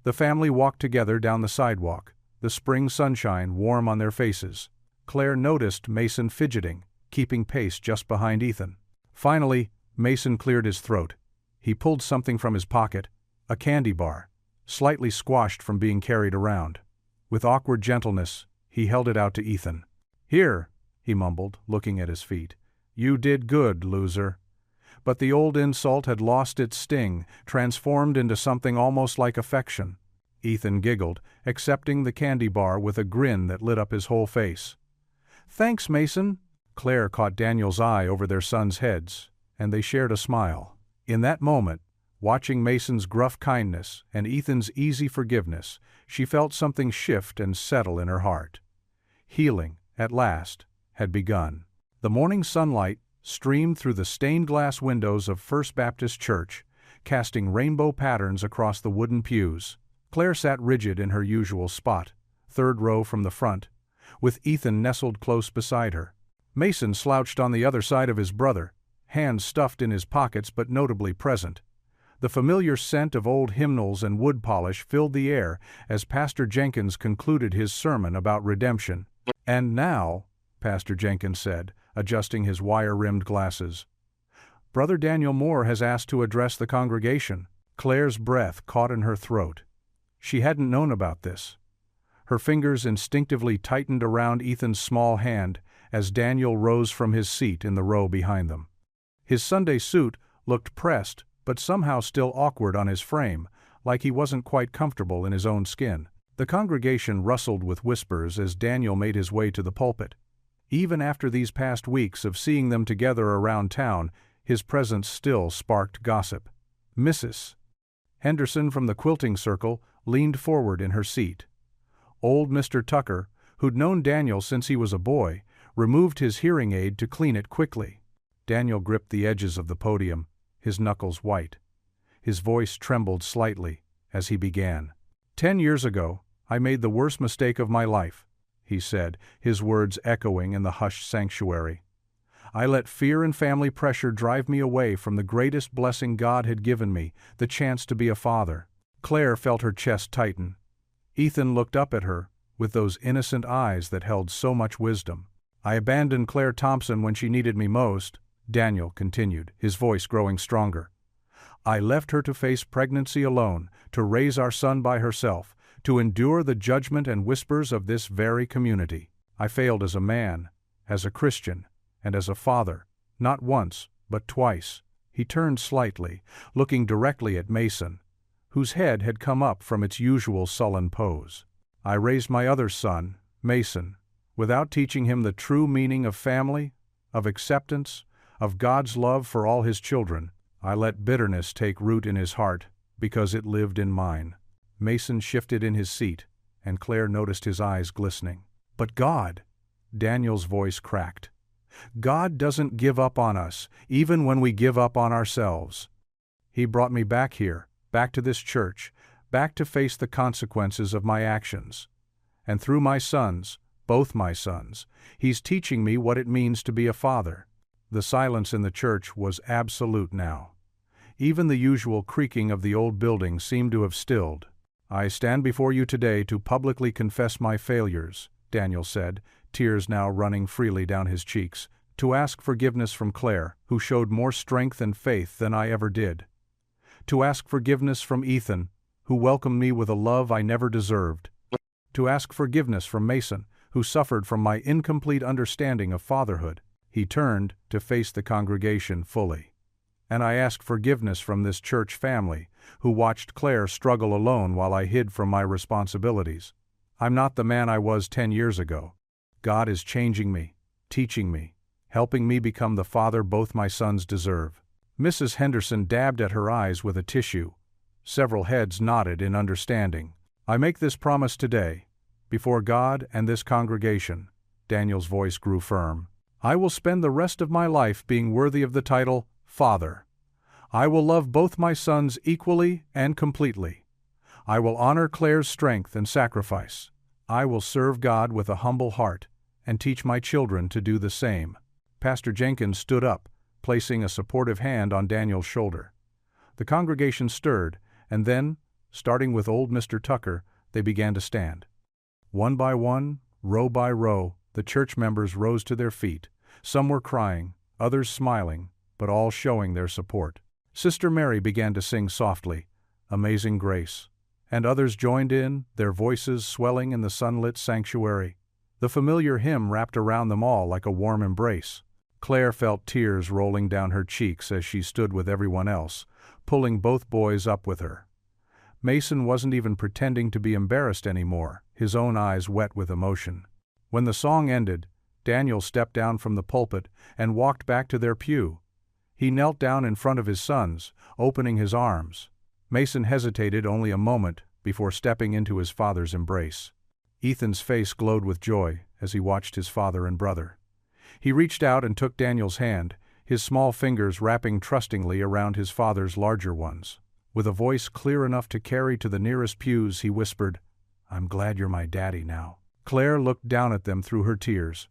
The family walked together down the sidewalk, the spring sunshine warm on their faces. Claire noticed Mason fidgeting, keeping pace just behind Ethan. Finally, Mason cleared his throat. He pulled something from his pocket, a candy bar, slightly squashed from being carried around. With awkward gentleness, he held it out to Ethan. "Here," he mumbled, looking at his feet. "You did good, loser." But the old insult had lost its sting, transformed into something almost like affection. Ethan giggled, accepting the candy bar with a grin that lit up his whole face. "Thanks, Mason." Claire caught Daniel's eye over their sons' heads, and they shared a smile. In that moment, watching Mason's gruff kindness and Ethan's easy forgiveness, she felt something shift and settle in her heart. Healing, at last, had begun. The morning sunlight streamed through the stained glass windows of First Baptist Church, casting rainbow patterns across the wooden pews. Claire sat rigid in her usual spot, third row from the front, with Ethan nestled close beside her. Mason slouched on the other side of his brother, hands stuffed in his pockets but notably present. The familiar scent of old hymnals and wood polish filled the air as Pastor Jenkins concluded his sermon about redemption. "And now," Pastor Jenkins said, adjusting his wire-rimmed glasses, "Brother Daniel Moore has asked to address the congregation." Claire's breath caught in her throat. She hadn't known about this. Her fingers instinctively tightened around Ethan's small hand as Daniel rose from his seat in the row behind them. His Sunday suit looked pressed but somehow still awkward on his frame, like he wasn't quite comfortable in his own skin. The congregation rustled with whispers as Daniel made his way to the pulpit. Even after these past weeks of seeing them together around town, his presence still sparked gossip. Mrs. Henderson from the quilting circle leaned forward in her seat. Old Mr. Tucker, who'd known Daniel since he was a boy, removed his hearing aid to clean it quickly. Daniel gripped the edges of the podium, his knuckles white. His voice trembled slightly as he began. 10 years ago, I made the worst mistake of my life," he said, his words echoing in the hushed sanctuary. "I let fear and family pressure drive me away from the greatest blessing God had given me, the chance to be a father." Claire felt her chest tighten. Ethan looked up at her, with those innocent eyes that held so much wisdom. "I abandoned Claire Thompson when she needed me most," Daniel continued, his voice growing stronger. "I left her to face pregnancy alone, to raise our son by herself, to endure the judgment and whispers of this very community. I failed as a man, as a Christian, and as a father, not once, but twice." He turned slightly, looking directly at Mason, whose head had come up from its usual sullen pose. "I raised my other son, Mason, Without teaching him the true meaning of family, of acceptance, of God's love for all his children, I let bitterness take root in his heart because it lived in mine. Mason shifted in his seat, and Claire noticed his eyes glistening. But God, Daniel's voice cracked. God doesn't give up on us, even when we give up on ourselves. He brought me back here, back to this church, back to face the consequences of my actions. And through my sons, both my sons, he's teaching me what it means to be a father. The silence in the church was absolute now. Even the usual creaking of the old building seemed to have stilled. I stand before you today to publicly confess my failures, Daniel said, tears now running freely down his cheeks, to ask forgiveness from Claire, who showed more strength and faith than I ever did. To ask forgiveness from Ethan, who welcomed me with a love I never deserved. To ask forgiveness from Mason, who suffered from my incomplete understanding of fatherhood. He turned to face the congregation fully. And I asked forgiveness from this church family, who watched Claire struggle alone while I hid from my responsibilities. I'm not the man I was 10 years ago. God is changing me, teaching me, helping me become the father both my sons deserve. Mrs. Henderson dabbed at her eyes with a tissue. Several heads nodded in understanding. I make this promise today, before God and this congregation. Daniel's voice grew firm. I will spend the rest of my life being worthy of the title Father. I will love both my sons equally and completely. I will honor Claire's strength and sacrifice. I will serve God with a humble heart and teach my children to do the same. Pastor Jenkins stood up, placing a supportive hand on Daniel's shoulder. The congregation stirred, and then, starting with old Mr. Tucker, they began to stand. One by one, row by row, the church members rose to their feet. Some were crying, others smiling, but all showing their support. Sister Mary began to sing softly, Amazing Grace, and others joined in, their voices swelling in the sunlit sanctuary. The familiar hymn wrapped around them all like a warm embrace. Claire felt tears rolling down her cheeks as she stood with everyone else, pulling both boys up with her. Mason wasn't even pretending to be embarrassed anymore, his own eyes wet with emotion. When the song ended, Daniel stepped down from the pulpit and walked back to their pew. He knelt down in front of his sons, opening his arms. Mason hesitated only a moment before stepping into his father's embrace. Ethan's face glowed with joy as he watched his father and brother. He reached out and took Daniel's hand, his small fingers wrapping trustingly around his father's larger ones. With a voice clear enough to carry to the nearest pews, he whispered, I'm glad you're my daddy now. Claire looked down at them through her tears,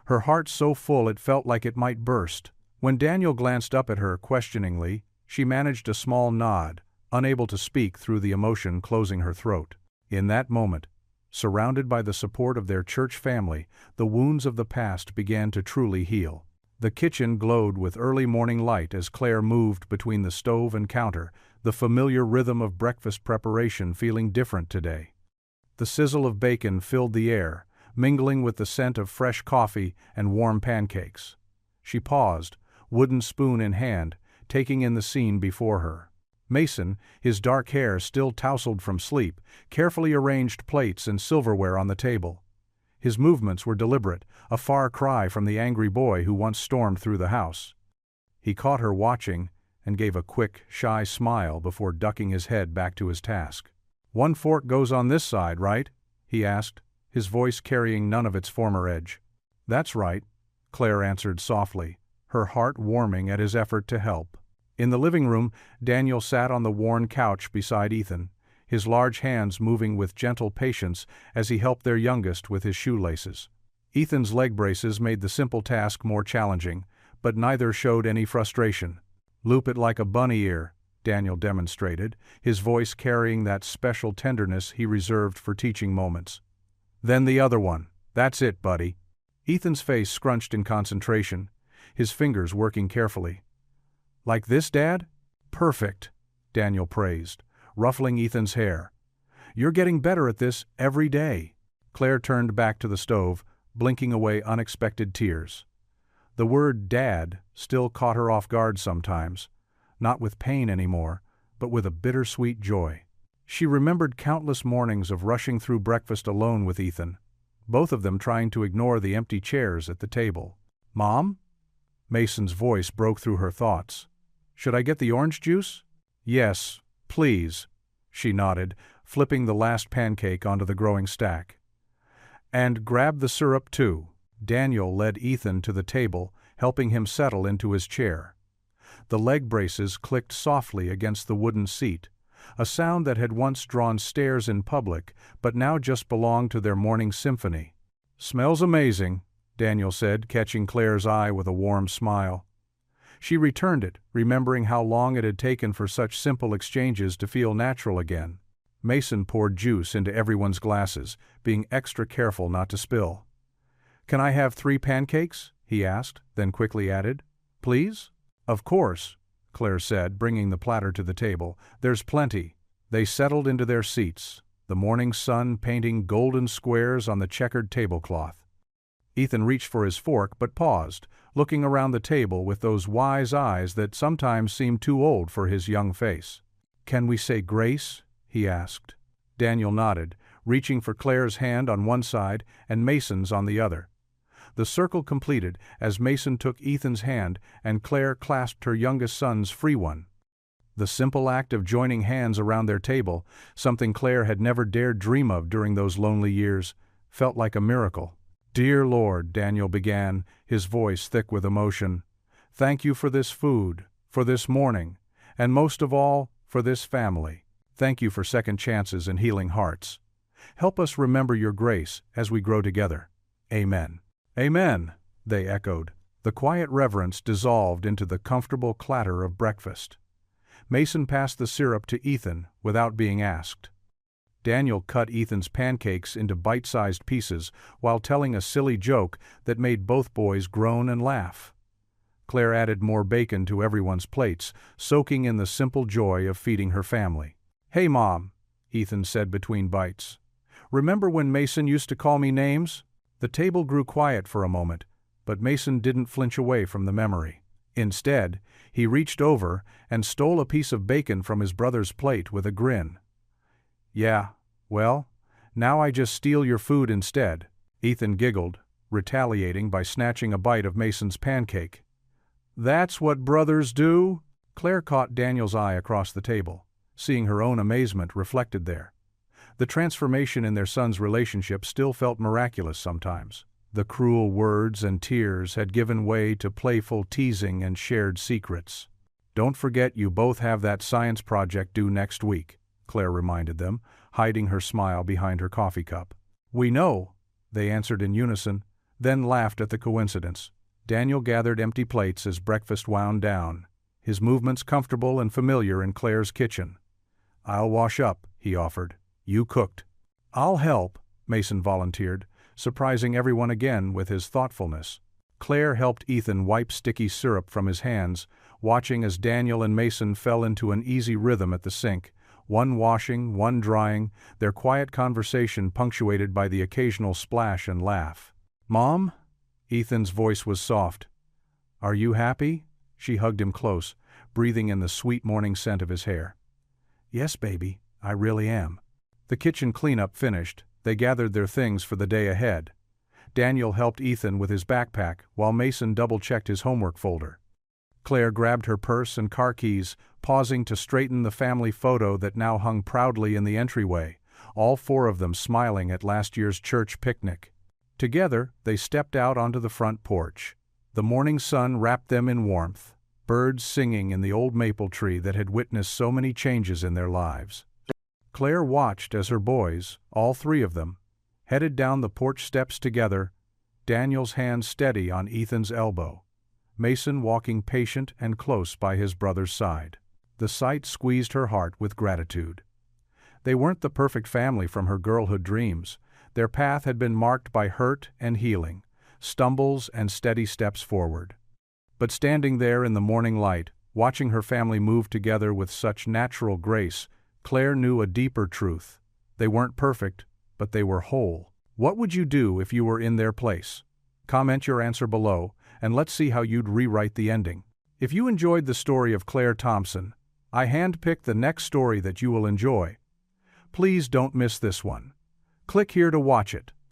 her heart so full it felt like it might burst. When Daniel glanced up at her questioningly, she managed a small nod, unable to speak through the emotion closing her throat. In that moment, surrounded by the support of their church family, the wounds of the past began to truly heal. The kitchen glowed with early morning light as Claire moved between the stove and counter, the familiar rhythm of breakfast preparation feeling different today. The sizzle of bacon filled the air, mingling with the scent of fresh coffee and warm pancakes. She paused, wooden spoon in hand, taking in the scene before her. Mason, his dark hair still tousled from sleep, carefully arranged plates and silverware on the table. His movements were deliberate, a far cry from the angry boy who once stormed through the house. He caught her watching and gave a quick, shy smile before ducking his head back to his task. One fork goes on this side, right? He asked, his voice carrying none of its former edge. That's right, Claire answered softly, her heart warming at his effort to help. In the living room, Daniel sat on the worn couch beside Ethan, his large hands moving with gentle patience as he helped their youngest with his shoelaces. Ethan's leg braces made the simple task more challenging, but neither showed any frustration. Loop it like a bunny ear, Daniel demonstrated, his voice carrying that special tenderness he reserved for teaching moments. Then the other one. That's it, buddy. Ethan's face scrunched in concentration, his fingers working carefully. Like this, Dad? Perfect, Daniel praised, ruffling Ethan's hair. You're getting better at this every day. Claire turned back to the stove, blinking away unexpected tears. The word Dad still caught her off guard sometimes, not with pain anymore, but with a bittersweet joy. She remembered countless mornings of rushing through breakfast alone with Ethan, both of them trying to ignore the empty chairs at the table. "Mom?" Mason's voice broke through her thoughts. "Should I get the orange juice?" "Yes, please," she nodded, flipping the last pancake onto the growing stack. "And grab the syrup too." Daniel led Ethan to the table, helping him settle into his chair. The leg braces clicked softly against the wooden seat, a sound that had once drawn stares in public but now just belonged to their morning symphony. "Smells amazing," Daniel said, catching Claire's eye with a warm smile. She returned it, remembering how long it had taken for such simple exchanges to feel natural again. Mason poured juice into everyone's glasses, being extra careful not to spill. "Can I have 3 pancakes?" he asked, then quickly added, "Please?" "Of course," Claire said, bringing the platter to the table. "There's plenty." They settled into their seats, the morning sun painting golden squares on the checkered tablecloth. Ethan reached for his fork but paused, looking around the table with those wise eyes that sometimes seemed too old for his young face. "Can we say grace?" he asked. Daniel nodded, reaching for Claire's hand on one side and Mason's on the other. The circle completed as Mason took Ethan's hand and Claire clasped her youngest son's free one. The simple act of joining hands around their table, something Claire had never dared dream of during those lonely years, felt like a miracle. "Dear Lord," Daniel began, his voice thick with emotion, "thank you for this food, for this morning, and most of all, for this family. Thank you for second chances and healing hearts. Help us remember your grace as we grow together. Amen." "Amen," they echoed. The quiet reverence dissolved into the comfortable clatter of breakfast. Mason passed the syrup to Ethan without being asked. Daniel cut Ethan's pancakes into bite-sized pieces while telling a silly joke that made both boys groan and laugh. Claire added more bacon to everyone's plates, soaking in the simple joy of feeding her family. "Hey, Mom," Ethan said between bites. "Remember when Mason used to call me names?" The table grew quiet for a moment, but Mason didn't flinch away from the memory. Instead, he reached over and stole a piece of bacon from his brother's plate with a grin. "Yeah, well, now I just steal your food instead," Ethan giggled, retaliating by snatching a bite of Mason's pancake. "That's what brothers do?" Claire caught Daniel's eye across the table, seeing her own amazement reflected there. The transformation in their son's relationship still felt miraculous sometimes. The cruel words and tears had given way to playful teasing and shared secrets. "Don't forget you both have that science project due next week," Claire reminded them, hiding her smile behind her coffee cup. "We know," they answered in unison, then laughed at the coincidence. Daniel gathered empty plates as breakfast wound down, his movements comfortable and familiar in Claire's kitchen. "I'll wash up," he offered. "You cooked." "I'll help," Mason volunteered, surprising everyone again with his thoughtfulness. Claire helped Ethan wipe sticky syrup from his hands, watching as Daniel and Mason fell into an easy rhythm at the sink, one washing, one drying, their quiet conversation punctuated by the occasional splash and laugh. "Mom?" Ethan's voice was soft. "Are you happy?" She hugged him close, breathing in the sweet morning scent of his hair. "Yes, baby, I really am." The kitchen cleanup finished, they gathered their things for the day ahead. Daniel helped Ethan with his backpack while Mason double-checked his homework folder. Claire grabbed her purse and car keys, pausing to straighten the family photo that now hung proudly in the entryway, all 4 of them smiling at last year's church picnic. Together, they stepped out onto the front porch. The morning sun wrapped them in warmth, birds singing in the old maple tree that had witnessed so many changes in their lives. Claire watched as her boys, all 3 of them, headed down the porch steps together, Daniel's hand steady on Ethan's elbow, Mason walking patient and close by his brother's side. The sight squeezed her heart with gratitude. They weren't the perfect family from her girlhood dreams. Their path had been marked by hurt and healing, stumbles and steady steps forward. But standing there in the morning light, watching her family move together with such natural grace, Claire knew a deeper truth. They weren't perfect, but they were whole. What would you do if you were in their place? Comment your answer below, and let's see how you'd rewrite the ending. If you enjoyed the story of Claire Thompson, I handpicked the next story that you will enjoy. Please don't miss this one. Click here to watch it.